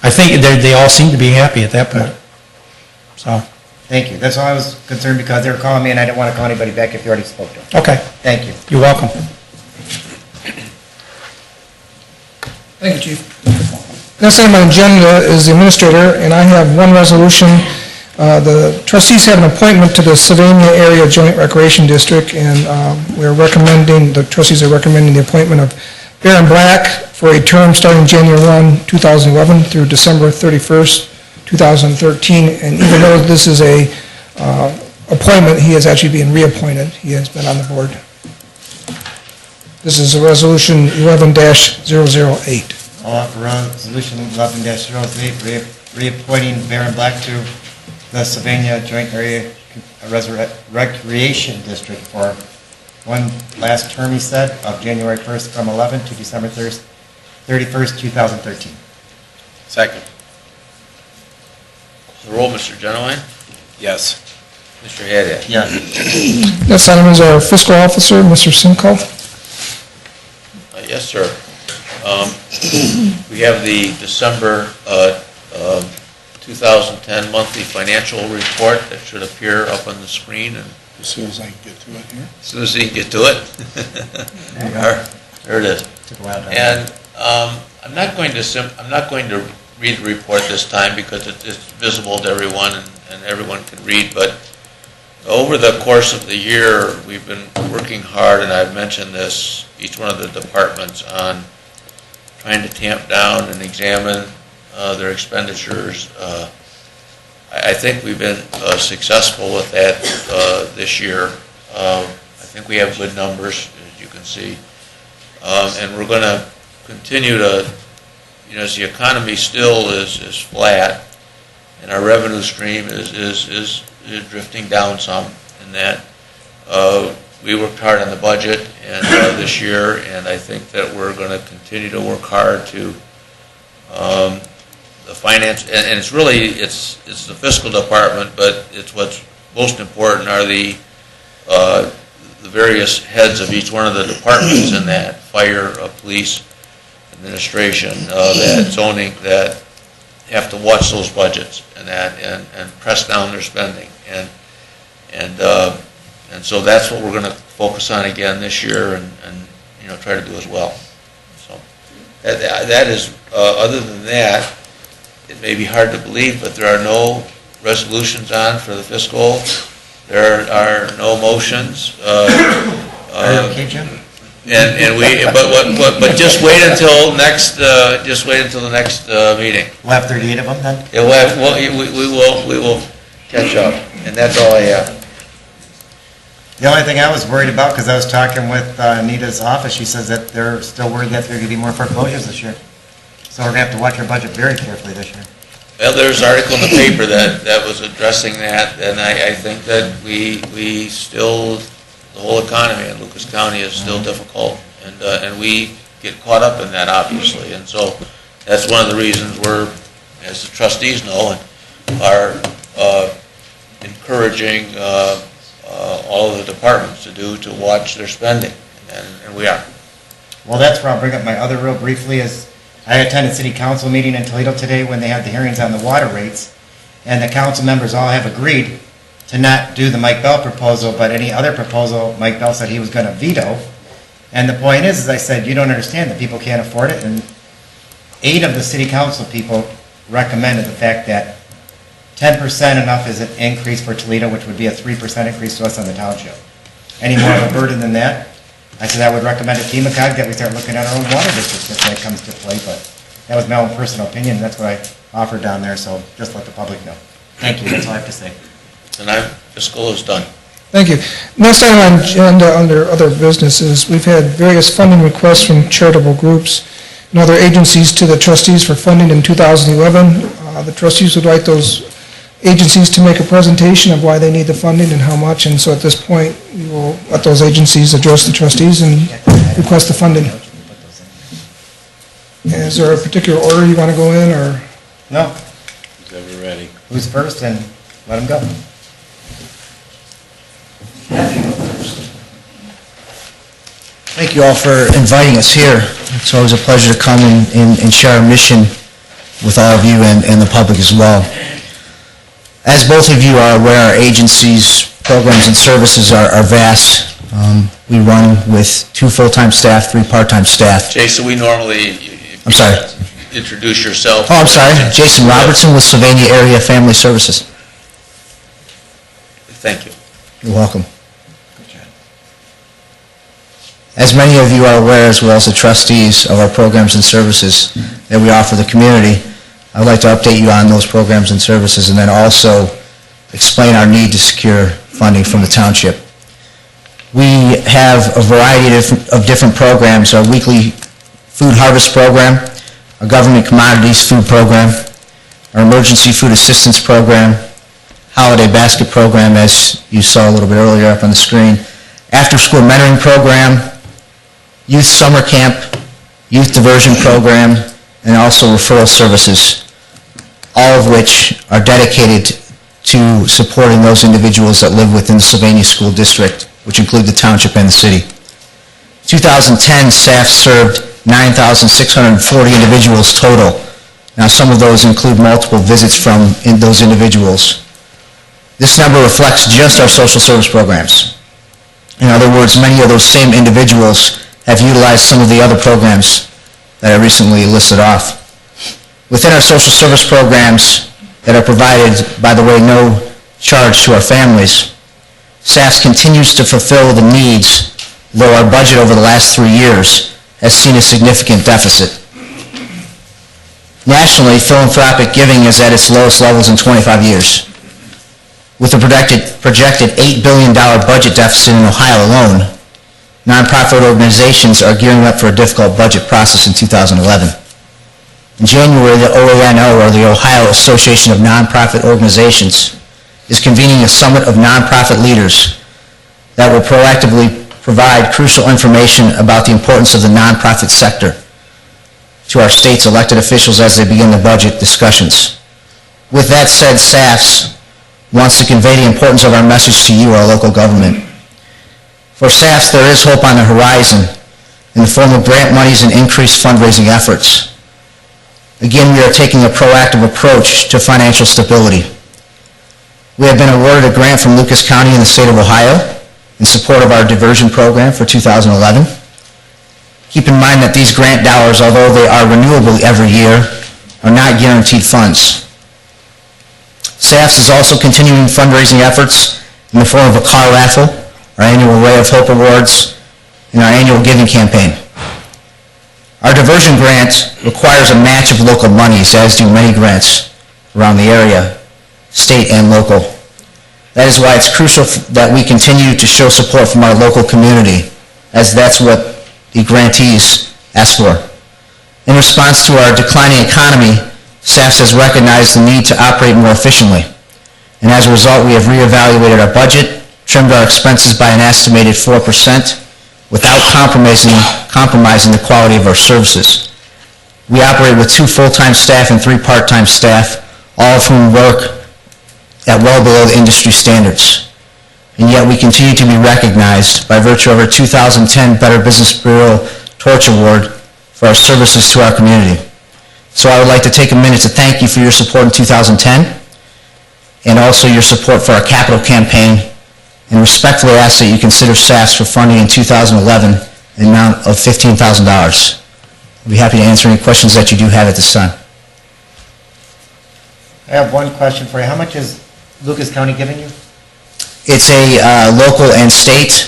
I think they all seem to be happy at that point. So. Thank you. That's all I was concerned because they were calling me and I didn't want to call anybody back if you already spoke to them. Okay. Thank you. You're welcome. Thank you, Chief. Next item on the agenda is the administrator, and I have one resolution. The trustees have an appointment to the Sylvania Area Joint Recreation District, and the trustees are recommending the appointment of Baron Black for a term starting January 1, 2011 through December 31st, 2013. And even though this is a appointment, he is actually being reappointed. He has been on the board. This is a resolution 11-008. I'll offer resolution 11-008, reappointing Baron Black to the Sylvania Joint Area Recreation District for one last term, he said, of January 1st from 11 to December 31st, 2013. Second. The roll, Mr. Genowine? Yes. Mr. Haddad? Yes. Next item is our fiscal officer, Mr. Simcoe. Yes, sir. We have the December 2010 monthly financial report that should appear up on the screen. And As soon as I can get to it here. as soon as you can get to it. There it is. Took a while to... And I'm not going to read the report this time because it's visible to everyone and everyone can read, but Over the course of the year, we've been working hard, and I've mentioned this, each one of the departments, on trying to tamp down and examine their expenditures. I think we've been successful with that this year. I think we have good numbers, as you can see. And we're going to continue to, as the economy still is flat, and our revenue stream is drifting down some, in that we worked hard on the budget and this year, and I think that we're going to continue to work hard to the finance, and it's really, it's the fiscal department, but it's what's most important are the various heads of each one of the departments in that, fire, police, administration, that zoning, that have to watch those budgets and that, and press down their spending, and so that's what we're going to focus on again this year, and try to do as well. So that is, other than that, it may be hard to believe, but there are no resolutions on for the fiscal. There are no motions. Okay, Jim? But just wait until next. Just wait until the next meeting. We'll have 38 of them then? Yeah, we will catch up, and that's all I have. The only thing I was worried about, because I was talking with Anita's office, she says that they're still worried that there are going to be more foreclosures this year. So we're going to have to watch our budget very carefully this year. Well, there's an article in the paper that was addressing that, and I think that we still, the whole economy in Lucas County is still difficult, and we get caught up in that, obviously, and so that's one of the reasons we're, as the trustees know, are encouraging all of the departments to watch their spending, and we are. Well, that's where I'll bring up my other real briefly is, I attended city council meeting in Toledo today when they had the hearings on the water rates, and the council members all have agreed to not do the Mike Bell proposal, but any other proposal, Mike Bell said he was going to veto. And the point is I said, you don't understand that people can't afford it, and 8 of the city council people recommended the fact that 10% enough is an increase for Toledo, which would be a 3% increase to us on the township. Any more of a burden than that? I said I would recommend at TMACOG that we start looking at our own water districts if that comes to play, but that was my own personal opinion, and that's what I offered down there, so just let the public know. Thank you, that's all I have to say. And fiscal is done. Thank you. Next item on agenda under other businesses, we've had various funding requests from charitable groups and other agencies to the trustees for funding in 2011. The trustees would like those agencies to make a presentation of why they need the funding and how much, and so at this point, we will let those agencies address the trustees and request the funding. Is there a particular order you want to go in, or? No. Who's ever ready? Who's first, and let them go. Thank you all for inviting us here. It's always a pleasure to come and share our mission with all of you and the public as well. As both of you are aware, our agency's programs and services are vast. We run with 2 full-time staff, 3 part-time staff. Jason, we normally... I'm sorry. Introduce yourself. Oh, I'm sorry. Jason Robertson with Sylvania Area Family Services. Thank you. You're welcome. As many of you are aware, as well as the trustees of our programs and services that we offer the community, I'd like to update you on those programs and services, and then also explain our need to secure funding from the township. We have a variety of different programs: our weekly food harvest program, our government commodities food program, our emergency food assistance program, holiday basket program, as you saw a little bit earlier up on the screen, after-school mentoring program, youth summer camp, youth diversion program, and also referral services, all of which are dedicated to supporting those individuals that live within the Sylvania School District, which include the township and the city. 2010, staff served 9,640 individuals total. Now, some of those include multiple visits from those individuals. This number reflects just our social service programs. In other words, many of those same individuals have utilized some of the other programs that I recently listed off. Within our social service programs that are provided, by the way, no charge to our families, SAFS continues to fulfill the needs, though our budget over the last 3 years has seen a significant deficit. Nationally, philanthropic giving is at its lowest levels in 25 years. With a projected $8 billion budget deficit in Ohio alone, nonprofit organizations are gearing up for a difficult budget process in 2011. In January, the OANO, or the Ohio Association of Nonprofit Organizations, is convening a summit of nonprofit leaders that will proactively provide crucial information about the importance of the nonprofit sector to our state's elected officials as they begin the budget discussions. With that said, SAFS wants to convey the importance of our message to you, our local government. For SAFS, there is hope on the horizon in the form of grant monies and increased fundraising efforts. Again, we are taking a proactive approach to financial stability. We have been awarded a grant from Lucas County in the state of Ohio in support of our diversion program for 2011. Keep in mind that these grant dollars, although they are renewable every year, are not guaranteed funds. SAFS is also continuing fundraising efforts in the form of a car raffle, our annual Ray of Hope Awards, and our annual giving campaign. Our diversion grant requires a match of local monies, as do many grants around the area, state and local. That is why it's crucial that we continue to show support from our local community, as that's what the grantees ask for. In response to our declining economy, SAFS has recognized the need to operate more efficiently. And as a result, we have reevaluated our budget, trimmed our expenses by an estimated 4%, without compromising the quality of our services. We operate with 2 full-time staff and 3 part-time staff, all of whom work at well below the industry standards. And yet we continue to be recognized by virtue of our 2010 Better Business Bureau Torch Award for our services to our community. So I would like to take a minute to thank you for your support in 2010 and also your support for our capital campaign, and respectfully ask that you consider SAFS for funding in 2011 an amount of $15,000. I'll be happy to answer any questions that you do have at this time. I have one question for you. How much is Lucas County giving you? It's a local and state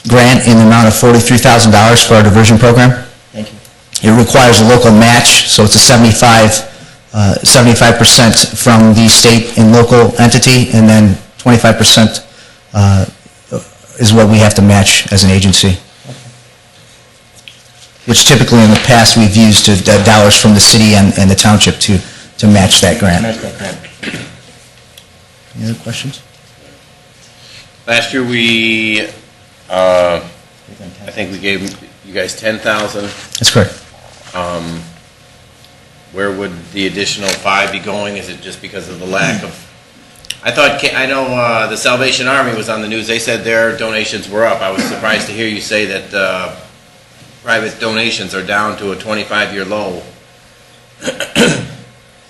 grant in the amount of $43,000 for our diversion program. Thank you. It requires a local match, so it's a 75% from the state and local entity, and then 25% is what we have to match as an agency. Which typically in the past we've used dollars from the city and the township to match that grant. Any other questions? Last year we, I think we gave you guys 10,000. That's correct. Where would the additional 5 be going? Is it just because of the lack of? I know the Salvation Army was on the news. They said their donations were up. I was surprised to hear you say that private donations are down to a 25-year low.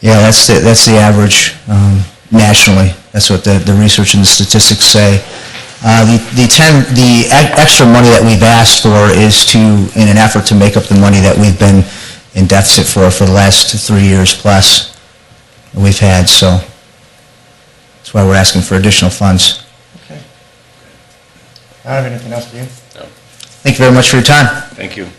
Yeah, that's the average nationally. That's what the research and the statistics say. The extra money that we've asked for is in an effort to make up the money that we've been in deficit for the last 3 years plus we've had, so that's why we're asking for additional funds. Okay. I don't have anything else for you. No. Thank you very much for your time. Thank you.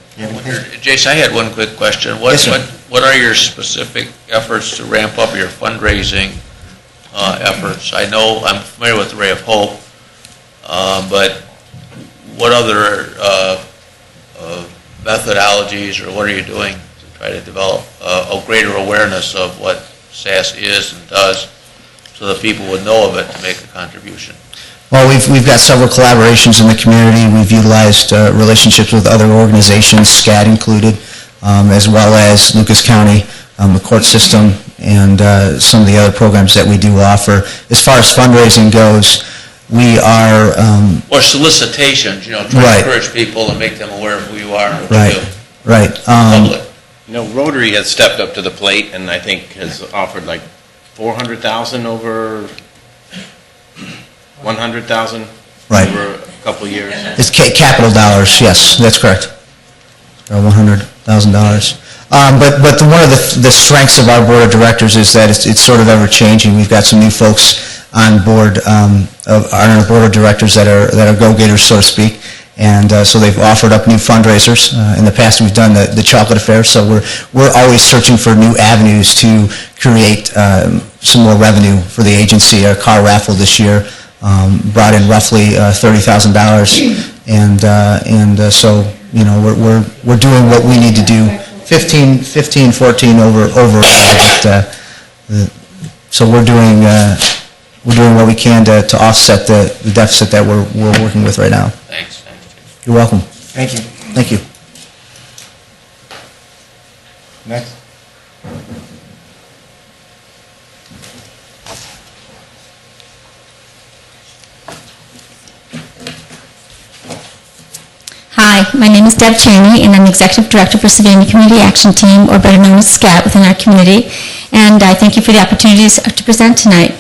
Jason, I had one quick question. Yes, sir. What are your specific efforts to ramp up your fundraising efforts? I know I'm familiar with the Ray of Hope, but what other methodologies, or what are you doing to try to develop a greater awareness of what SAS is and does, so that people would know of it to make a contribution? Well, we've got several collaborations in the community. We've utilized relationships with other organizations, SCAD included, as well as Lucas County, the court system, and some of the other programs that we do offer. As far as fundraising goes, we are... or solicitations, try to encourage people and make them aware of who you are and what you do. Right. Public. Rotary has stepped up to the plate and I think has offered like 400,000 over 100,000 over a couple of years. It's capital dollars, yes, that's correct. $100,000. But one of the strengths of our board of directors is that it's sort of ever changing. We've got some new folks on board, on our board of directors that are go-getters, so to speak. And so they've offered up new fundraisers. In the past, we've done the chocolate affair, so we're always searching for new avenues to create some more revenue for the agency. Our car raffle this year brought in roughly $30,000, and so we're doing what we need to do. 14 overall, but so we're doing what we can to offset the deficit that we're working with right now. Thanks. You're welcome. Thank you. Thank you. Next. Hi, my name is Deb Cheney, and I'm the Executive Director for Savannah Community Action Team, or better known as SCAT, within our community. And I thank you for the opportunities to present tonight.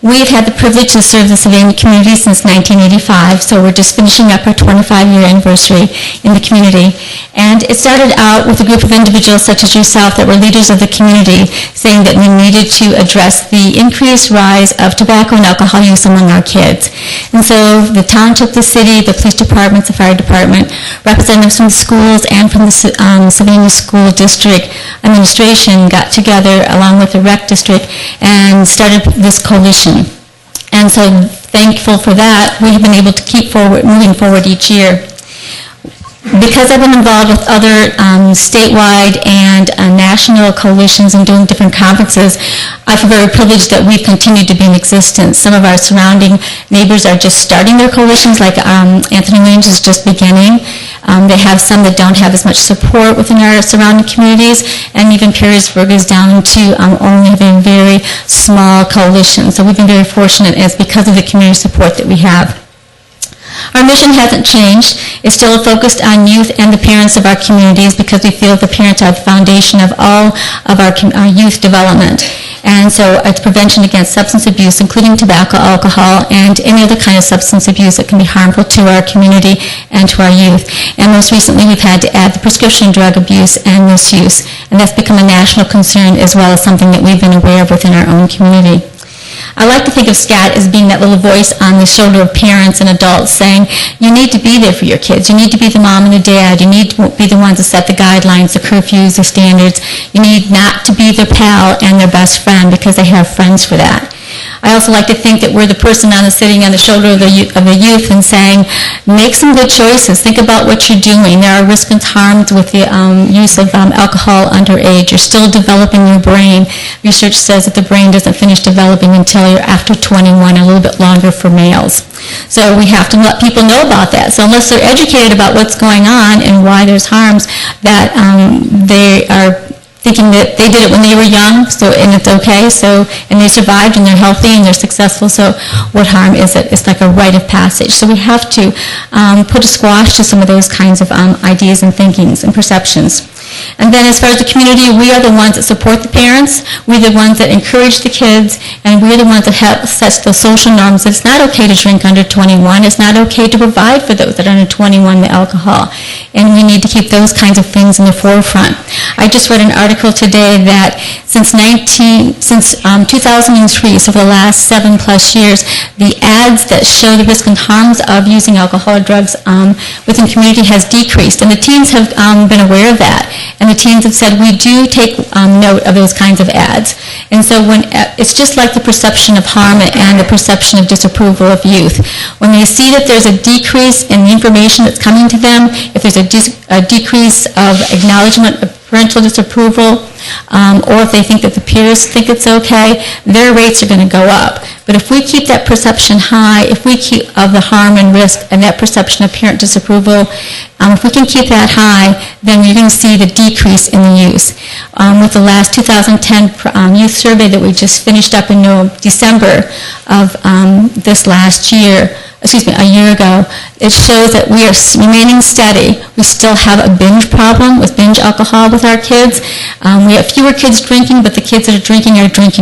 We've had the privilege to serve the Savannah community since 1985, so we're just finishing up our 25-year anniversary in the community. And it started out with a group of individuals such as yourself that were leaders of the community, saying that we needed to address the increased rise of tobacco and alcohol use among our kids. And so the township, the city, the police departments, the fire department, representatives from the schools and from the Savannah School District administration got together along with the rec district and started this coalition. And so thankful for that, we have been able to keep moving forward each year. Because I've been involved with other statewide and national coalitions and doing different conferences, I feel very privileged that we've continued to be in existence. Some of our surrounding neighbors are just starting their coalitions, like Anthony Williams is just beginning. They have some that don't have as much support within our surrounding communities, and even Perrysburg is down to only having very small coalitions. So we've been very fortunate, and it's because of the community support that we have. Our mission hasn't changed. It's still focused on youth and the parents of our communities, because we feel the parents are the foundation of all of our youth development. And so it's prevention against substance abuse, including tobacco, alcohol, and any other kind of substance abuse that can be harmful to our community and to our youth. And most recently, we've had to add the prescription drug abuse and misuse, and that's become a national concern as well as something that we've been aware of within our own community. I like to think of SCAT as being that little voice on the shoulder of parents and adults saying, you need to be there for your kids. You need to be the mom and the dad. You need to be the ones that set the guidelines, the curfews, the standards. You need not to be their pal and their best friend, because they have friends for that. I also like to think that we're the person sitting on the shoulder of the youth and saying, make some good choices. Think about what you're doing. There are risks and harms with the use of alcohol underage. You're still developing your brain. Research says that the brain doesn't finish developing until you're after 21, a little bit longer for males. So we have to let people know about that. So unless they're educated about what's going on and why there's harms, that they are thinking that they did it when they were young, and it's okay, and they survived and they're healthy and they're successful, so what harm is it? It's like a rite of passage. So we have to put a squash to some of those kinds of ideas and thinkings and perceptions. And then as far as the community, we are the ones that support the parents, we're the ones that encourage the kids, and we're the ones that set the social norms. It's not okay to drink under 21. It's not okay to provide for those that are under 21 the alcohol. And we need to keep those kinds of things in the forefront. I just read an article today that since 2003, so for the last 7+ years, the ads that show the risks and harms of using alcohol or drugs within community has decreased. And the teens have been aware of that. And the teens have said, we do take note of those kinds of ads. And so it's just like the perception of harm and the perception of disapproval of youth. When they see that there's a decrease in the information that's coming to them, if there's a decrease of acknowledgement of parental disapproval, or if they think that the peers think it's okay, their rates are going to go up. But if we keep that perception high, if we keep of the harm and risk and that perception of parent disapproval, if we can keep that high, then you're going to see the decrease in the use. With the last 2010 youth survey that we just finished up in December of this last year, a year ago, it shows that we are remaining steady. We still have a binge problem with binge alcohol with our kids. We have fewer kids drinking, but the kids that are drinking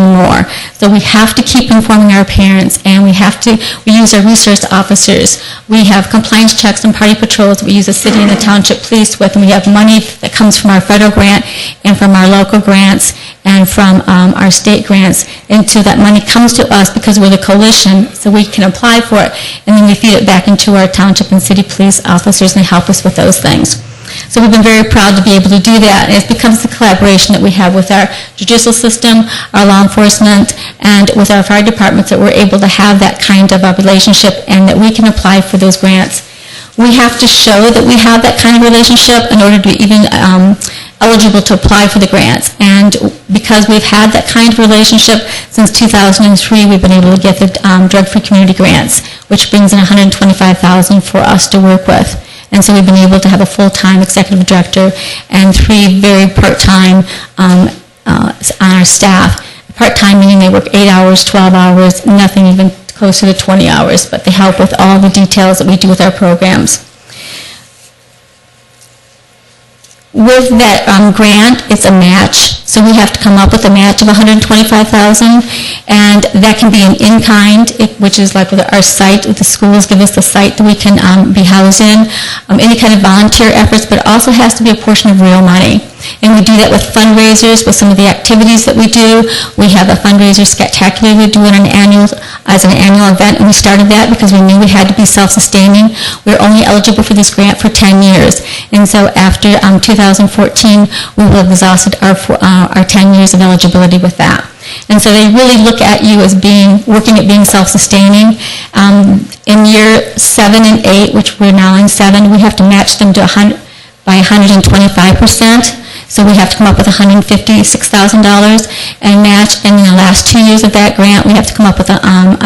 more. So we have to keep informing our parents, and we use our resource officers. We have compliance checks and party patrols we use the city and the township police with, and we have money that comes from our federal grant and from our local grants and from our state grants. And so that money comes to us because we're the coalition, so we can apply for it, and then we feed it back into our township and city police officers, and they help us with those things. So we've been very proud to be able to do that, and it becomes the collaboration that we have with our judicial system, our law enforcement, and with our fire departments that we're able to have that kind of a relationship and that we can apply for those grants. We have to show that we have that kind of relationship in order to be even eligible to apply for the grants. And because we've had that kind of relationship since 2003, we've been able to get the drug-free community grants, which brings in $125,000 for us to work with. And so we've been able to have a full-time executive director and 3 very part-time on our staff. Part-time meaning they work 8 hours, 12 hours, nothing even closer to 20 hours, but they help with all the details that we do with our programs. With that grant, it's a match, so we have to come up with a match of $125,000, and that can be an in-kind, which is like with our site, with the schools give us the site that we can be housed in, any kind of volunteer efforts, but it also has to be a portion of real money. And we do that with fundraisers, with some of the activities that we do. We have a fundraiser spectacular we do as an annual event, and we started that because we knew we had to be self-sustaining. We're only eligible for this grant for 10 years. And so after 2014, we will have exhausted our 10 years of eligibility with that. And so they really look at you as working at being self-sustaining. In year 7 and 8, which we're now in 7, we have to match them to by 125%. So we have to come up with $156,000 and match. And in the last 2 years of that grant, we have to come up with a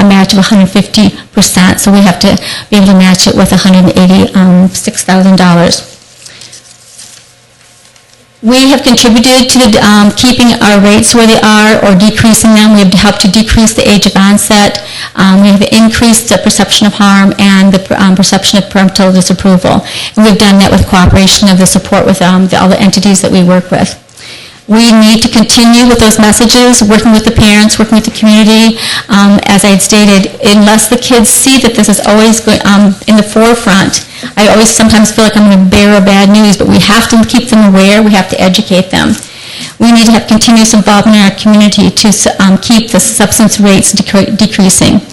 match of 150%. So we have to be able to match it with $186,000. We have contributed to keeping our rates where they are or decreasing them. We have helped to decrease the age of onset. We have increased the perception of harm and the perception of parental disapproval. And we've done that with cooperation of the support with all the entities that we work with. We need to continue with those messages, working with the parents, working with the community. As I had stated, unless the kids see that this is always in the forefront, I always sometimes feel like I'm going to bear bad news, but we have to keep them aware, we have to educate them. We need to have continuous involvement in our community to keep the substance rates decreasing.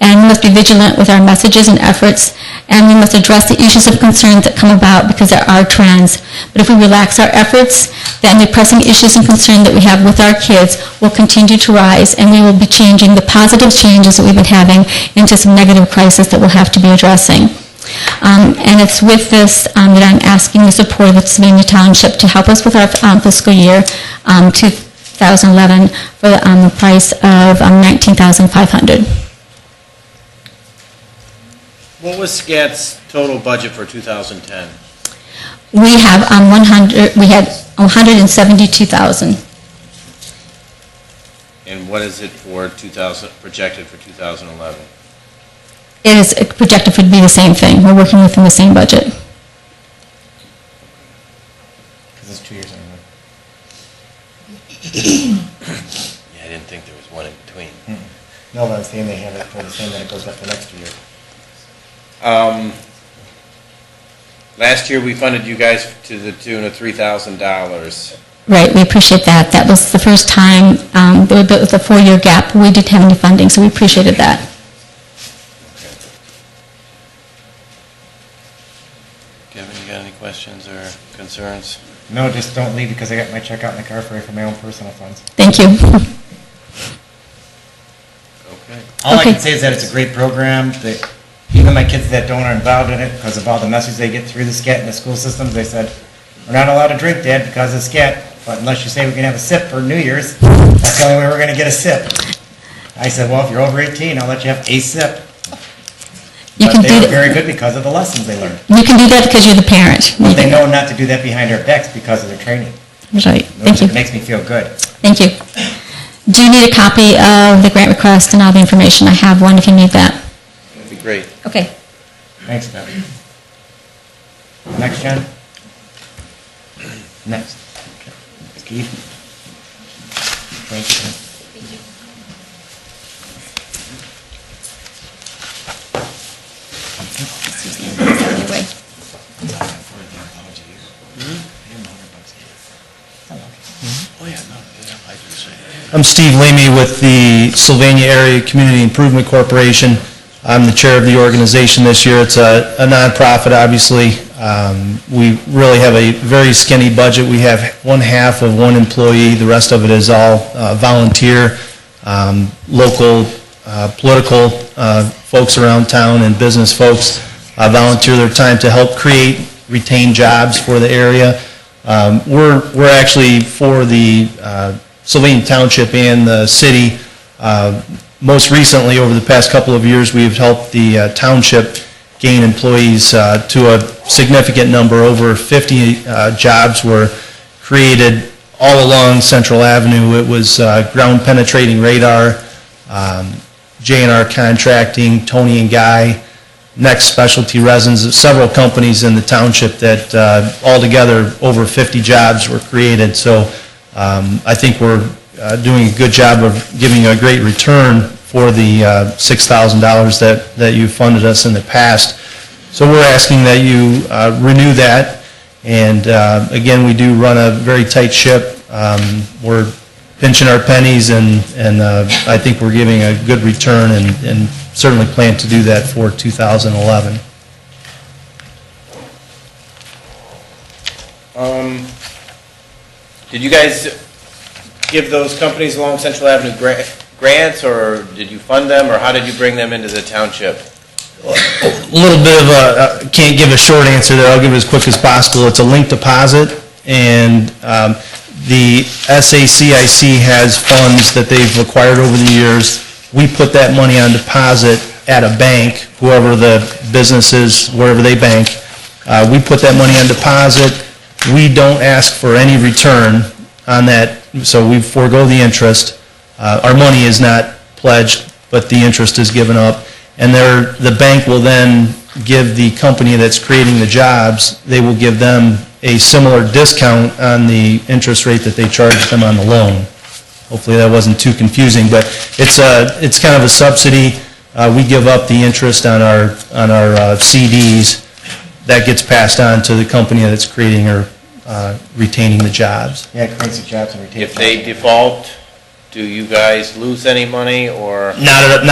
And we must be vigilant with our messages and efforts, and we must address the issues of concern that come about because there are trends. But if we relax our efforts, then the pressing issues and concern that we have with our kids will continue to rise, and we will be changing the positive changes that we've been having into some negative crisis that we'll have to be addressing. And it's with this that I'm asking the support of the Savannah Township to help us with our fiscal year 2011 for the price of $19,500. What was SCAT's total budget for 2010? We have we had $172,000. And what is it for projected for 2011? It is projected to be the same thing. We're working within the same budget. Because it's 2 years in a row. Yeah, I didn't think there was one in between. No, but I was saying they have it for the same, then it goes up the next year. Last year, we funded you guys to the tune of $3,000. Right, we appreciate that. That was the first time, there was a 4-year gap. We didn't have any funding, so we appreciated that. Kevin, you got any questions or concerns? No, just don't leave because I got my check out in the car for my own personal funds. Thank you. Okay. All I can say is that it's a great program. That even my kids that don't are involved in it because of all the messages they get through the SCAT and the school systems, they said, we're not allowed to drink, Dad, because of SCAT. But unless you say we can have a sip for New Year's, that's the only way we're going to get a sip. I said, well, if you're over 18, I'll let you have a sip. But they were very good because of the lessons they learned. You can do that because you're the parent. But they know not to do that behind our backs because of their training. Right. Thank you. It makes me feel good. Thank you. Do you need a copy of the grant request and all the information? I have one if you need that. Great. Okay. Thanks, Deb. Next, John? Next. Keith? Thank you. I'm Steve Leamy with the Sylvania Area Community Improvement Corporation. I'm the chair of the organization this year. It's a nonprofit, obviously. We really have a very skinny budget. We have one half of one employee. The rest of it is all volunteer, local political folks around town and business folks volunteer their time to help create, retain jobs for the area. We're actually for the Sylvania Township and the city. Most recently, over the past couple of years, we've helped the township gain employees to a significant number. Over 50 jobs were created all along Central Avenue. It was ground penetrating radar, J&R Contracting, Tony and Guy, Next Specialty Resins, several companies in the township that altogether over 50 jobs were created. So I think we're doing a good job of giving a great return for the $6,000 that you funded us in the past. So we're asking that you renew that. And again, we do run a very tight ship. We're pinching our pennies, and I think we're giving a good return, and certainly plan to do that for 2011. Did you guys give those companies along Central Avenue grants, or did you fund them, or how did you bring them into the township? A little bit of a, can't give a short answer there, I'll give it as quick as possible. It's a link deposit, and the SACIC has funds that they've acquired over the years. We put that money on deposit at a bank, whoever the business is, wherever they bank. We put that money on deposit. We don't ask for any return on that, so we forego the interest. Our money is not pledged, but the interest is given up. And the bank will then give the company that's creating the jobs, they will give them a similar discount on the interest rate that they charge them on the loan. Hopefully that wasn't too confusing, but it's kind of a subsidy. We give up the interest on our CDs. That gets passed on to the company that's creating or retaining the jobs. Yeah, it creates the jobs and retains. If they default, do you guys lose any money, or? Not a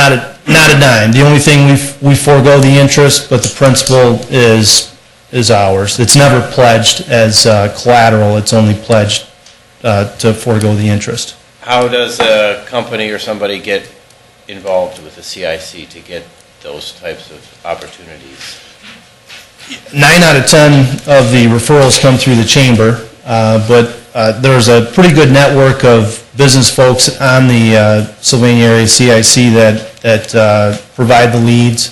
dime. The only thing we forego the interest, but the principal is ours. It's never pledged as collateral. It's only pledged to forego the interest. How does a company or somebody get involved with the CIC to get those types of opportunities? 9 out of 10 of the referrals come through the chamber, but there's a pretty good network of business folks on the Sylvania area CIC that provide the leads.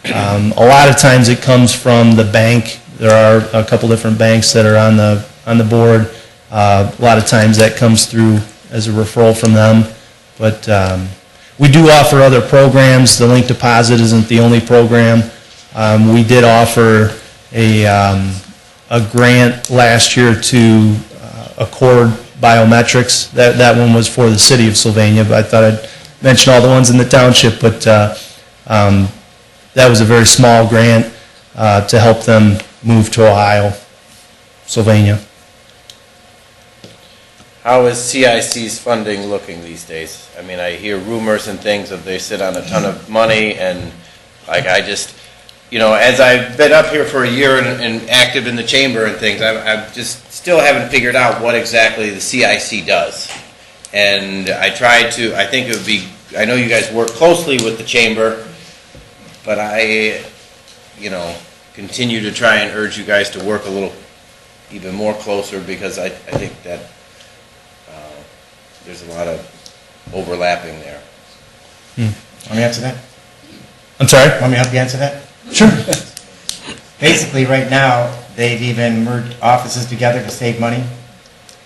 A lot of times it comes from the bank. There are a couple different banks that are on the board. A lot of times that comes through as a referral from them. But we do offer other programs. The link deposit isn't the only program. We did offer a grant last year to Accord Biometrics. That one was for the city of Sylvania, but I thought I'd mention all the ones in the township. But that was a very small grant to help them move to Ohio, Sylvania. How is CIC's funding looking these days? I mean, I hear rumors and things that they sit on a ton of money, and like I just, you know, as I've been up here for a year and active in the chamber and things, I just still haven't figured out what exactly the CIC does. And I think it would be, I know you guys work closely with the chamber, but I, continue to try and urge you guys to work a little even more closer, because I think that there's a lot of overlapping there. Want me to answer that? I'm sorry? Want me to help you answer that? Sure. Basically, right now, they've even merged offices together to save money.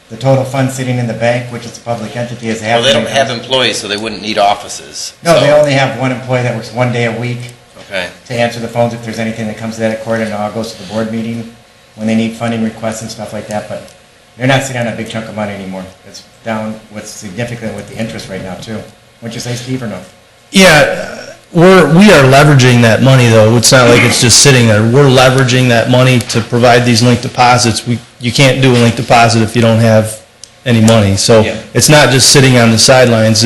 The total fund sitting in the bank, which is a public entity, is half. Well, they don't have employees, so they wouldn't need offices. No, they only have one employee that works 1 day a week. Okay. to answer the phones if there's anything that comes to that court, and it all goes to the board meeting when they need funding requests and stuff like that, but they're not sitting on a big chunk of money anymore. It's down what's significant with the interest right now, too. Wouldn't you say, Steve, or no? Yeah, we are leveraging that money, though. It's not like it's just sitting there. We're leveraging that money to provide these linked deposits. You can't do a linked deposit if you don't have any money. So it's not just sitting on the sidelines.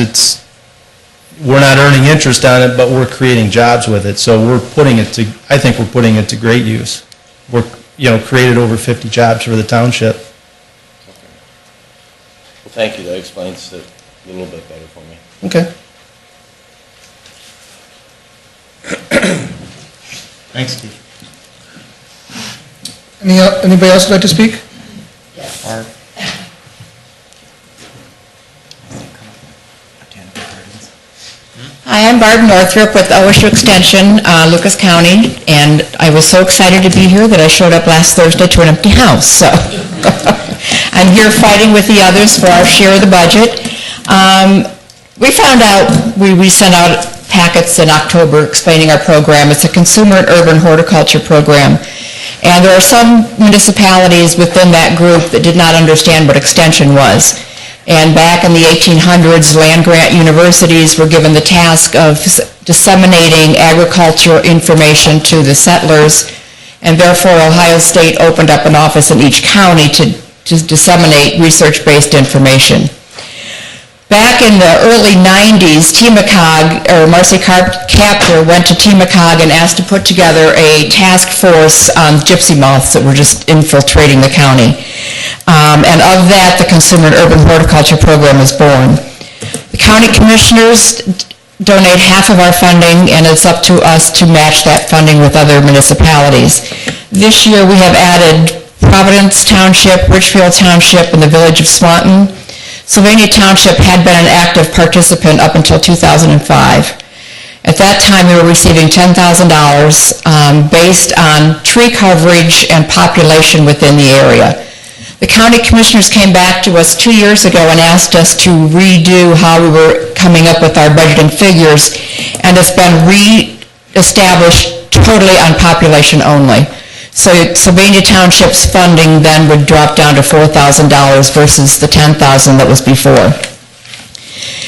We're not earning interest on it, but we're creating jobs with it. So I think we're putting it to great use. We're, created over 50 jobs for the township. Well, thank you, that explains it a little bit better for me. Okay. Thanks, Steve. Anybody else would like to speak? Barb? Hi, I'm Barb Northrup with OSU Extension, Lucas County, and I was so excited to be here that I showed up last Thursday to an empty house, so I'm here fighting with the others for our share of the budget. We sent out packets in October explaining our program. It's a consumer and urban horticulture program, and there are some municipalities within that group that did not understand what extension was. And back in the 1800s, land-grant universities were given the task of disseminating agricultural information to the settlers, and therefore Ohio State opened up an office in each county to disseminate research-based information. Back in the early 90s, Marcy Kaptur went to TMCOG and asked to put together a task force on gypsy moths that were just infiltrating the county. And of that, the Consumer and Urban Horticulture Program was born. The county commissioners donate half of our funding, and it's up to us to match that funding with other municipalities. This year, we have added Providence Township, Richfield Township, and the village of Swanton. Sylvania Township had been an active participant up until 2005. At that time, we were receiving $10,000 based on tree coverage and population within the area. The county commissioners came back to us 2 years ago and asked us to redo how we were coming up with our budgeting figures, and it's been re-established totally on population only. So Sylvania Township's funding then would drop down to $4,000 versus the $10,000 that was before.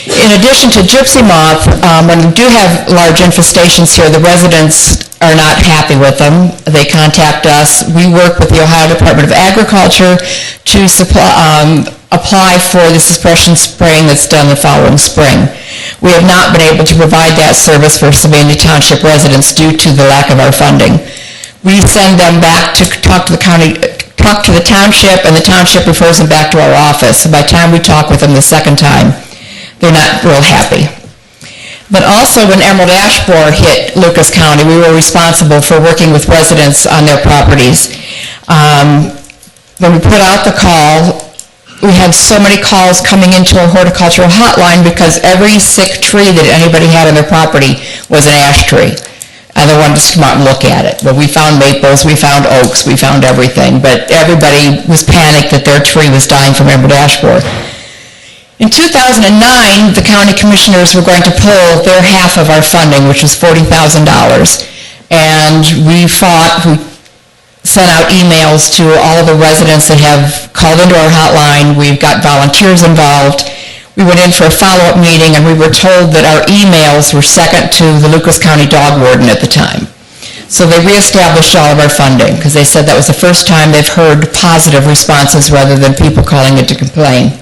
In addition to gypsy moth, when we do have large infestations here, the residents are not happy with them. They contact us. We work with the Ohio Department of Agriculture to apply for the suppression spraying that's done the following spring. We have not been able to provide that service for Sylvania Township residents due to the lack of our funding. We send them back to talk to the township, and the township refers them back to our office. So by the time we talk with them the second time, they're not real happy. But also when emerald ash borer hit Lucas County, we were responsible for working with residents on their properties. When we put out the call, we had so many calls coming into our horticultural hotline because every sick tree that anybody had on their property was an ash tree. And they wanted us to come out and look at it. But we found maples, we found oaks, we found everything. But everybody was panicked that their tree was dying from emerald ash borer. In 2009, the county commissioners were going to pull their half of our funding, which was $40,000. And we sent out emails to all of the residents that have called into our hotline. We've got volunteers involved. We went in for a follow-up meeting, and we were told that our emails were second to the Lucas County dog warden at the time. So they reestablished all of our funding, because they said that was the first time they've heard positive responses rather than people calling in to complain.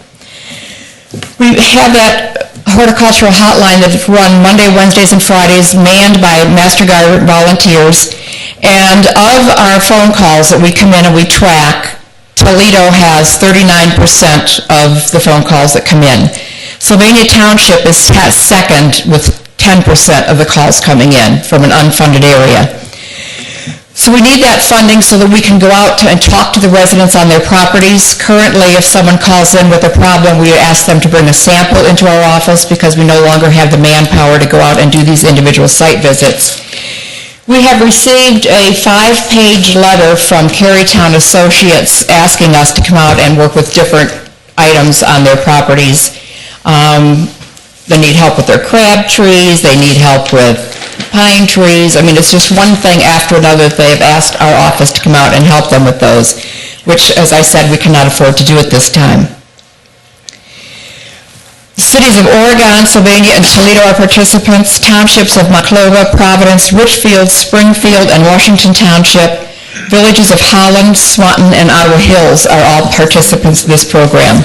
We have that horticultural hotline that's run Monday, Wednesdays, and Fridays, manned by Master Guide volunteers. And of our phone calls that we come in and we track, Toledo has 39% of the phone calls that come in. Sylvania Township is second with 10% of the calls coming in from an unfunded area. So we need that funding so that we can go out and talk to the residents on their properties. Currently, if someone calls in with a problem, we ask them to bring a sample into our office because we no longer have the manpower to go out and do these individual site visits. We have received a 5-page letter from Carytown Associates asking us to come out and work with different items on their properties. They need help with their crab trees, they need help with pine trees. I mean, it's just one thing after another. They've asked our office to come out and help them with those, which, as I said, we cannot afford to do at this time. The cities of Oregon, Sylvania, and Toledo are participants. Townships of Monclova, Providence, Richfield, Springfield, and Washington Township, villages of Holland, Swanton, and Ottawa Hills are all participants in this program.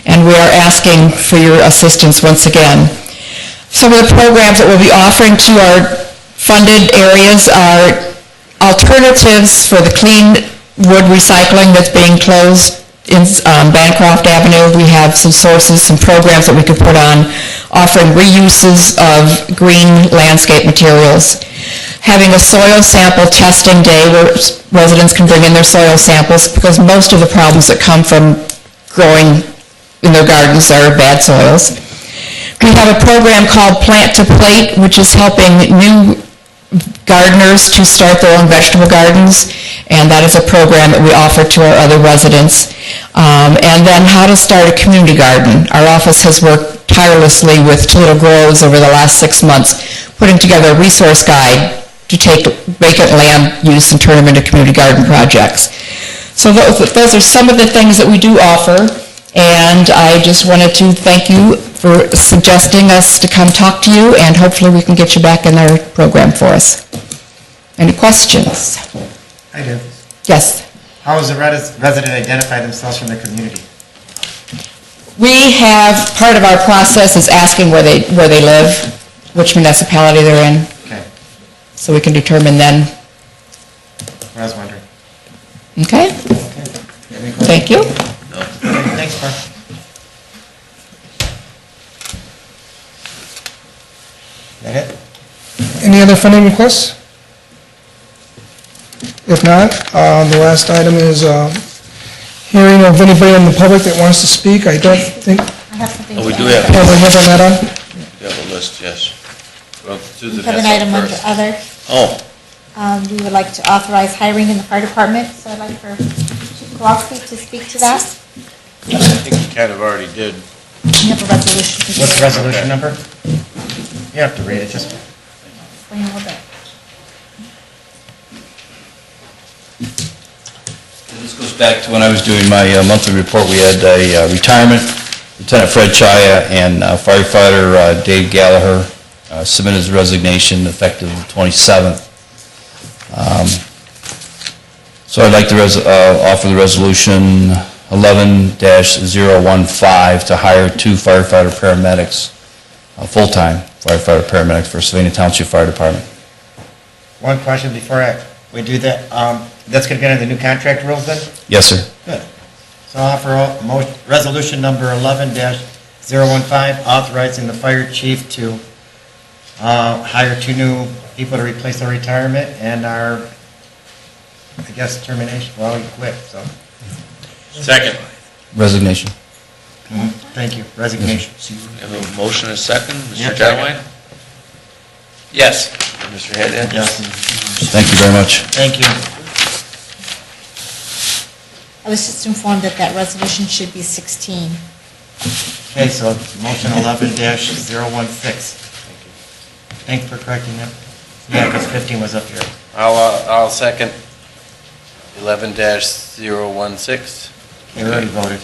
And we are asking for your assistance once again. Some of the programs that we'll be offering to our funded areas are alternatives for the clean wood recycling that's being closed in Bancroft Avenue. We have some sources, some programs that we could put on offering reuses of green landscape materials. Having a soil sample testing day where residents can bring in their soil samples, because most of the problems that come from growing in their gardens are bad soils. We have a program called Plant to Plate, which is helping new gardeners to start their own vegetable gardens, and that is a program that we offer to our other residents. And then how to start a community garden. Our office has worked tirelessly with Toledo Groves over the last 6 months, putting together a resource guide to take vacant land use and turn them into community garden projects. So those are some of the things that we do offer, and I just wanted to thank you for suggesting us to come talk to you, and hopefully we can get you back in our program for us. Any questions? I do. Yes. How does the resident identify themselves from the community? We have, part of our process is asking where they live, which municipality they're in. Okay. So we can determine then. I was wondering. Okay? Thank you. No. Thanks, Mark. That it? Any other funding requests? If not, the last item is hearing of anybody in the public that wants to speak. I don't think... I have something Oh, to we do add. have. Have we have on that on? We have a list, yes. Well, We Susan have has an item something under first. other. Oh, We would like to authorize hiring in the fire department, so I'd like for Chief Kowalski to speak to that. I think you kind of already did. We have a resolution to do. What's the resolution number? You have to read it, just... Explain a little bit. This goes back to when I was doing my monthly report. We had a retirement. Lieutenant Fred Chaya and firefighter Dave Gallagher submitted his resignation effective the 27th. So I'd like to offer the resolution 11-015 to hire 2 firefighter paramedics, full-time firefighter paramedics for Sylvania Township Fire Department. One question before we do that. That's going to get into the new contract rules then? Yes, sir. Good. So I'll offer resolution number 11-015, authorizing the fire chief to hire 2 new people to replace their retirement and our, I guess, termination. Well, he quit, so. Second. Resignation. Thank you. Resignation. we have a motion and a second. Mr. Yep. Genowine? Yes. Mr. Haddad? Yes. Thank you very much. Thank you. I was just informed that that resolution should be 16. Okay, so motion 11-016. Thanks for correcting that. Yeah, because 15 was up here. I'll second 11-016. We already voted.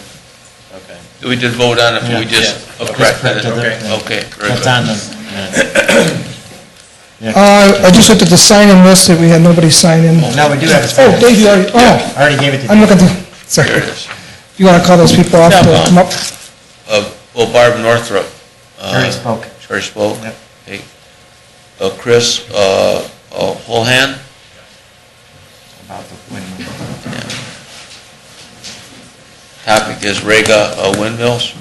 Okay. We did vote on it, but we Yeah. just Yeah. corrected it. Corrected it. Okay, very That's good. on the minutes. I just looked at the sign-in list, that we had nobody sign in. No, we do have a Oh, sign-in. Dave, you already, I already gave it to I'm you. looking at sorry. There it is. You want to call those people off to come up? Well, Barb Northrup. Already spoke. She already spoke? Yep. Okay. Chris Holhan? About the windmill. Topic is Rega windmills.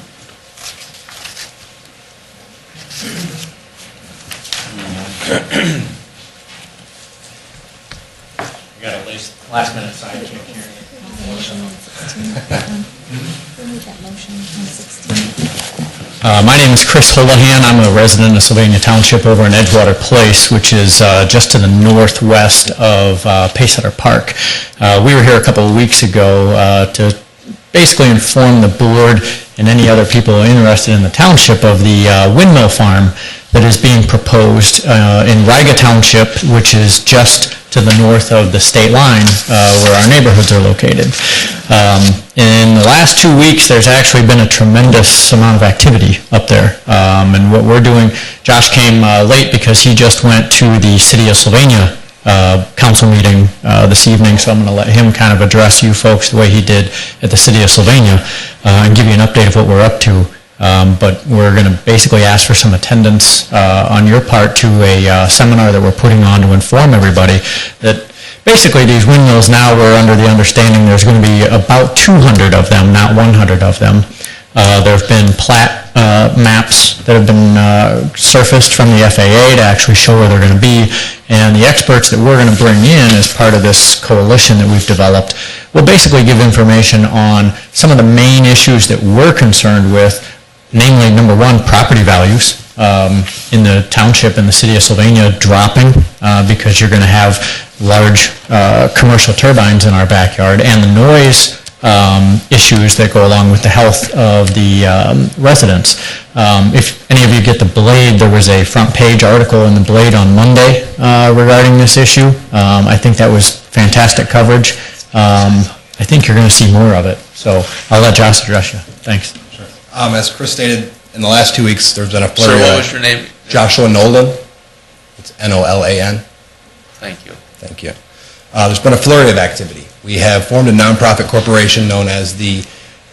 We got a last minute side check here. My name is Chris Holohan. I'm a resident of Sylvania Township over in Edgewater Place, which is just to the northwest of Pacesetter Park. We were here a couple of weeks ago to basically inform the board and any other people interested in the township of the windmill farm that is being proposed in Riga Township, which is just to the north of the state line where our neighborhoods are located. In the last 2 weeks, there's actually been a tremendous amount of activity up there. And what we're doing, Josh came late because he just went to the City of Sylvania council meeting this evening, so I'm going to let him kind of address you folks the way he did at the City of Sylvania and give you an update of what we're up to. But we're going to basically ask for some attendance on your part to a seminar that we're putting on to inform everybody that basically these windmills now, we're under the understanding there's going to be about 200 of them, not 100 of them. There have been plat maps that have been surfaced from the FAA to actually show where they're going to be, and the experts that we're going to bring in as part of this coalition that we've developed will basically give information on some of the main issues that we're concerned with, namely, number one, property values in the township and the City of Sylvania dropping because you're going to have large commercial turbines in our backyard, and the noise issues that go along with the health of the residents. If any of you get the Blade, there was a front page article in the Blade on Monday regarding this issue. I think that was fantastic coverage. I think you're going to see more of it. So I'll let Josh address you. Thanks. As Chris stated, in the last 2 weeks, there's been a flurry. Sir, what was your name? Joshua Nolan. It's Nolan. Thank you. Thank you. There's been a flurry of activity. We have formed a nonprofit corporation known as the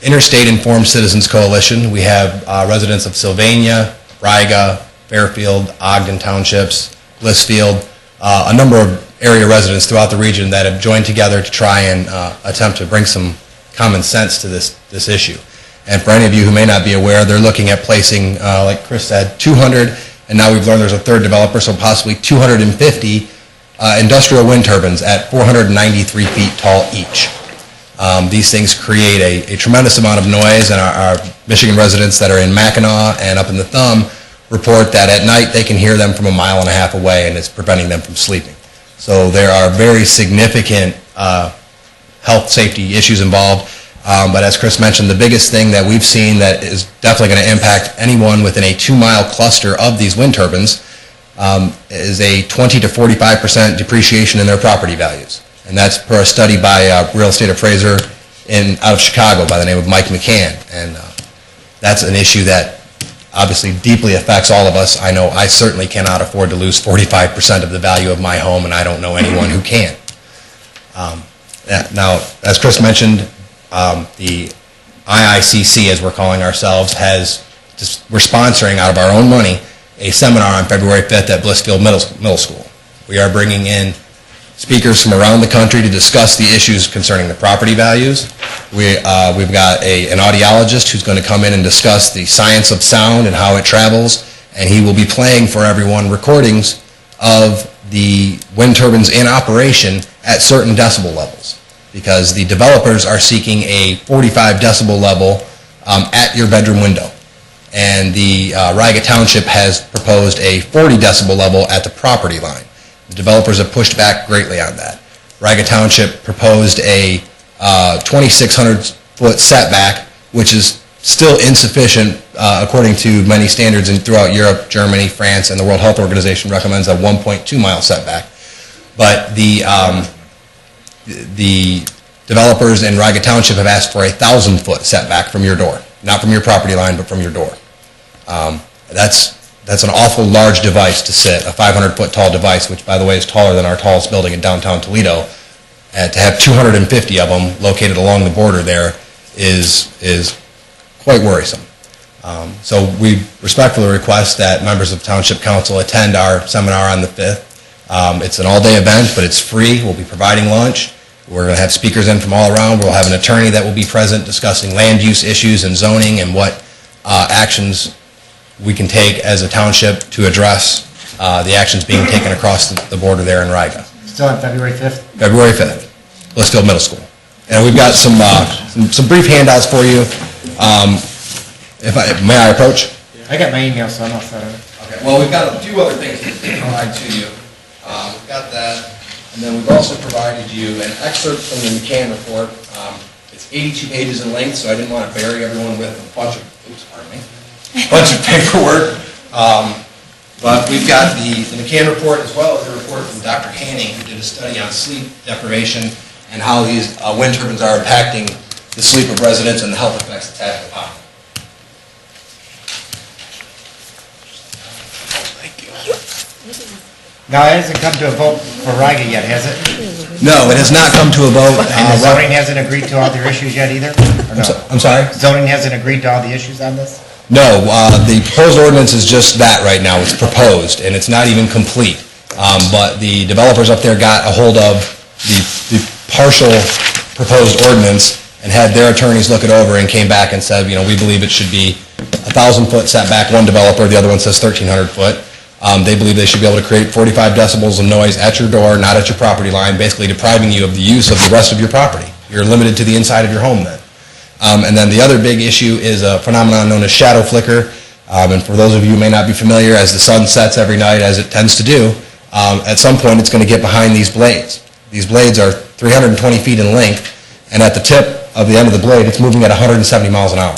Interstate Informed Citizens Coalition. We have residents of Sylvania, Riga, Fairfield, Ogden Townships, Blissfield, a number of area residents throughout the region that have joined together to try and attempt to bring some common sense to this issue. And for any of you who may not be aware, they're looking at placing, like Chris said, 200, and now we've learned there's a third developer, so possibly 250 industrial wind turbines at 493 feet tall each. These things create a tremendous amount of noise, and our Michigan residents that are in Mackinac and up in the Thumb report that at night they can hear them from 1.5 miles away, and it's preventing them from sleeping. So there are very significant health safety issues involved. But as Chris mentioned, the biggest thing that we've seen that is definitely going to impact anyone within a 2-mile cluster of these wind turbines is a 20 to 45% depreciation in their property values. And that's per a study by a real estate appraiser out of Chicago by the name of Mike McCann. And that's an issue that obviously deeply affects all of us. I know I certainly cannot afford to lose 45% of the value of my home, and I don't know anyone who can. Now, as Chris mentioned, the IICC, as we're calling ourselves, we're sponsoring out of our own money a seminar on February 5th at Blissfield Middle School. We are bringing in speakers from around the country to discuss the issues concerning the property values. We've got an audiologist who's going to come in and discuss the science of sound and how it travels, and he will be playing for everyone recordings of the wind turbines in operation at certain decibel levels, because the developers are seeking a 45 decibel level at your bedroom window. And the Riga Township has proposed a 40 decibel level at the property line. The developers have pushed back greatly on that. Riga Township proposed a 2,600-foot setback, which is still insufficient according to many standards throughout Europe, Germany, France, and the World Health Organization recommends a 1.2-mile setback. But the developers in Riga Township have asked for a 1,000-foot setback from your door, not from your property line, but from your door. That's an awful large device to sit, a 500-foot tall device, which, by the way, is taller than our tallest building in downtown Toledo. And to have 250 of them located along the border there is quite worrisome. So we respectfully request that members of Township Council attend our seminar on the 5th. It's an all-day event, but it's free. We'll be providing lunch. We're going to have speakers in from all around. We'll have an attorney that will be present discussing land use issues and zoning and what actions we can take as a township to address the actions being taken across the border there in Riga. Still on February 5th? February 5th, Blissfield Middle School. And we've got some brief handouts for you. May I approach? I got my email, so I'm all set. Okay. Well, we've got a few other things to provide to you. We've got that, and then we've also provided you an excerpt from the McCann report. It's 82 pages in length, so I didn't want to bury everyone with a bunch of paperwork. But we've got the McCann report as well as a report from Dr. Hanning, who did a study on sleep deprivation and how these wind turbines are impacting the sleep of residents and the health effects attached upon them. Now, it hasn't come to a vote for Riga yet, has it? No, it has not come to a vote. And the zoning hasn't agreed to all their issues yet either? Or no? I'm sorry? Zoning hasn't agreed to all the issues on this? No, the proposed ordinance is just that right now. It's proposed, and it's not even complete. But the developers up there got a hold of the partial proposed ordinance and had their attorneys look it over and came back and said, we believe it should be 1,000-foot setback. One developer, the other one says 1,300 foot. They believe they should be able to create 45 decibels of noise at your door, not at your property line, basically depriving you of the use of the rest of your property. You're limited to the inside of your home then. And then the other big issue is a phenomenon known as shadow flicker. And for those of you who may not be familiar, as the sun sets every night, as it tends to do, at some point it's going to get behind these blades. These blades are 320 feet in length, and at the tip of the end of the blade, it's moving at 170 miles an hour.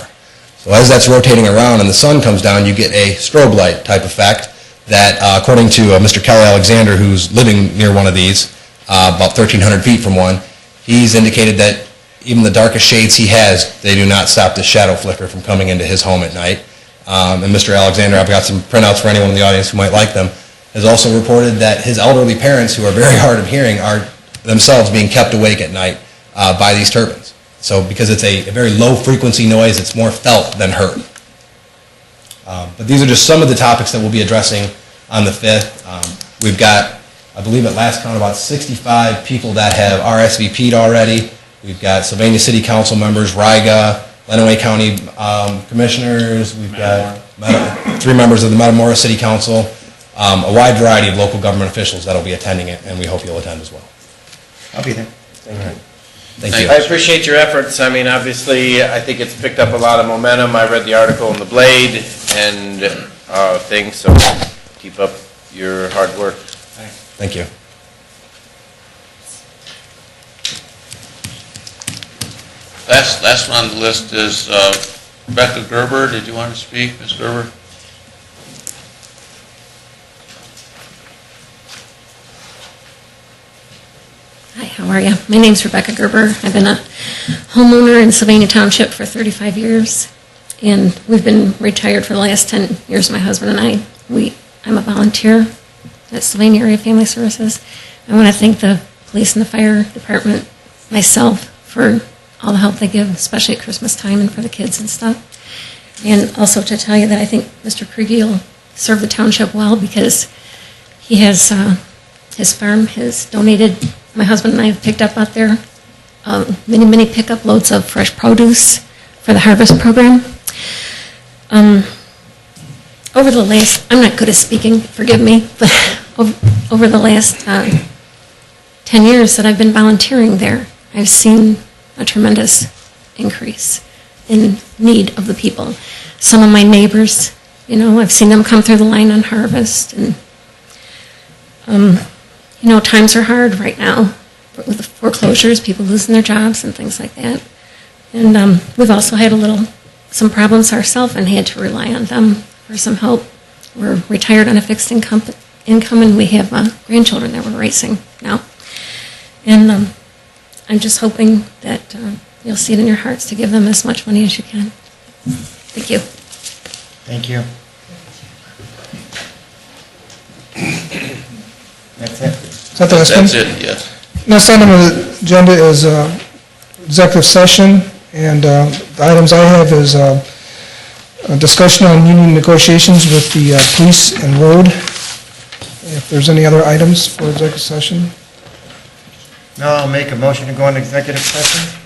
So as that's rotating around and the sun comes down, you get a strobe light type effect that, according to Mr. Kelly Alexander, who's living near one of these, about 1,300 feet from one, he's indicated that even the darkest shades he has, they do not stop the shadow flicker from coming into his home at night. And Mr. Alexander, I've got some printouts for anyone in the audience who might like them, has also reported that his elderly parents, who are very hard of hearing, are themselves being kept awake at night by these turbines. So because it's a very low frequency noise, it's more felt than heard. But these are just some of the topics that we'll be addressing on the 5th. We've got, I believe at last count, about 65 people that have RSVP'd already. We've got Sylvania City Council members, Riga, Lenawee County commissioners, we've got 3 members of the Metamora City Council, a wide variety of local government officials that'll be attending it, and we hope you'll attend as well. I'll be there. Thank you. I appreciate your efforts. I mean, obviously, I think it's picked up a lot of momentum. I read the article in the Blade and things, so keep up your hard work. Thank you. Last one on the list is Rebecca Gerber. Did you want to speak, Ms. Gerber? Hi, how are you? My name's Rebecca Gerber. I've been a homeowner in Sylvania Township for 35 years, and we've been retired for the last 10 years, my husband and I. I'm a volunteer at Sylvania Area Family Services. I want to thank the police and the fire department, myself, for all the help they give, especially at Christmas time and for the kids and stuff. And also to tell you that I think Mr. Kriege will serve the township well because he has, his farm has donated, my husband and I have picked up out there many pickup loads of fresh produce for the harvest program. Over the last, I'm not good at speaking, forgive me, but over the last 10 years that I've been volunteering there, I've seen a tremendous increase in need of the people. Some of my neighbors, I've seen them come through the line on harvest, and times are hard right now with the foreclosures, people losing their jobs and things like that. And we've also had some problems ourselves and had to rely on them for some help. We're retired on a fixed income and we have grandchildren that we're raising now. And I'm just hoping that you'll see it in your hearts to give them as much money as you can. Thank you. Thank you. That's it. Is that the last one? That's it, yes. Next item on the agenda is executive session, and the items I have is a discussion on union negotiations with the police and road. If there's any other items for executive session? No, I'll make a motion to go into executive session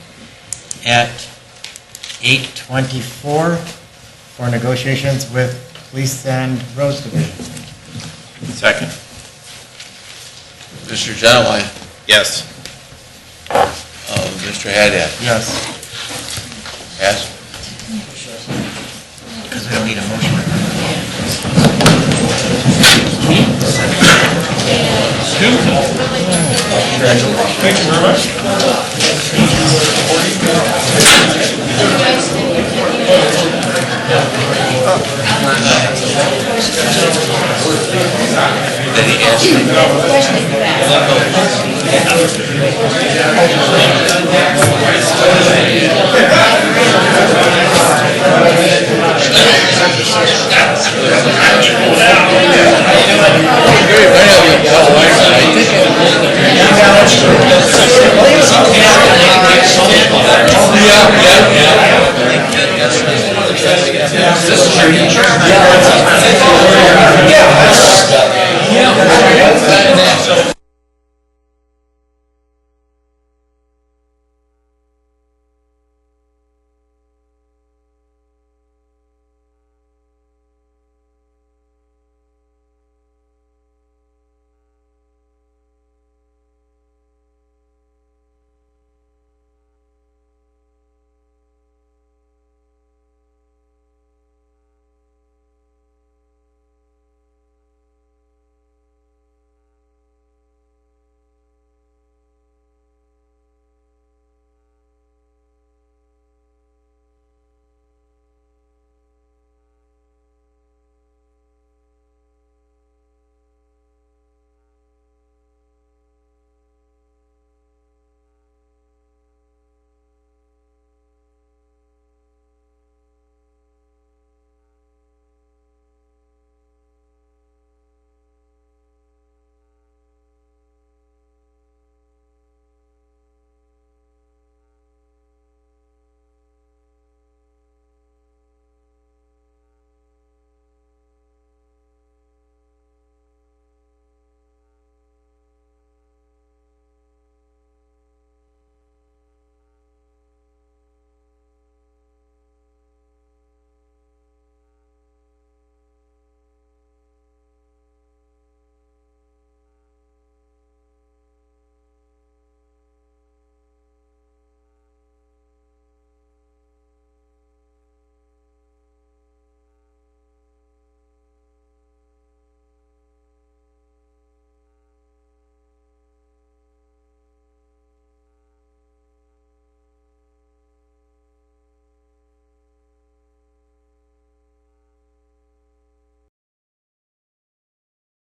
at 8:24 for negotiations with police and roads division. Second. Mr. Genowine? Yes. Mr. Haddad? Yes. Yes? Because we don't need a motion. Thank you very much. Very, very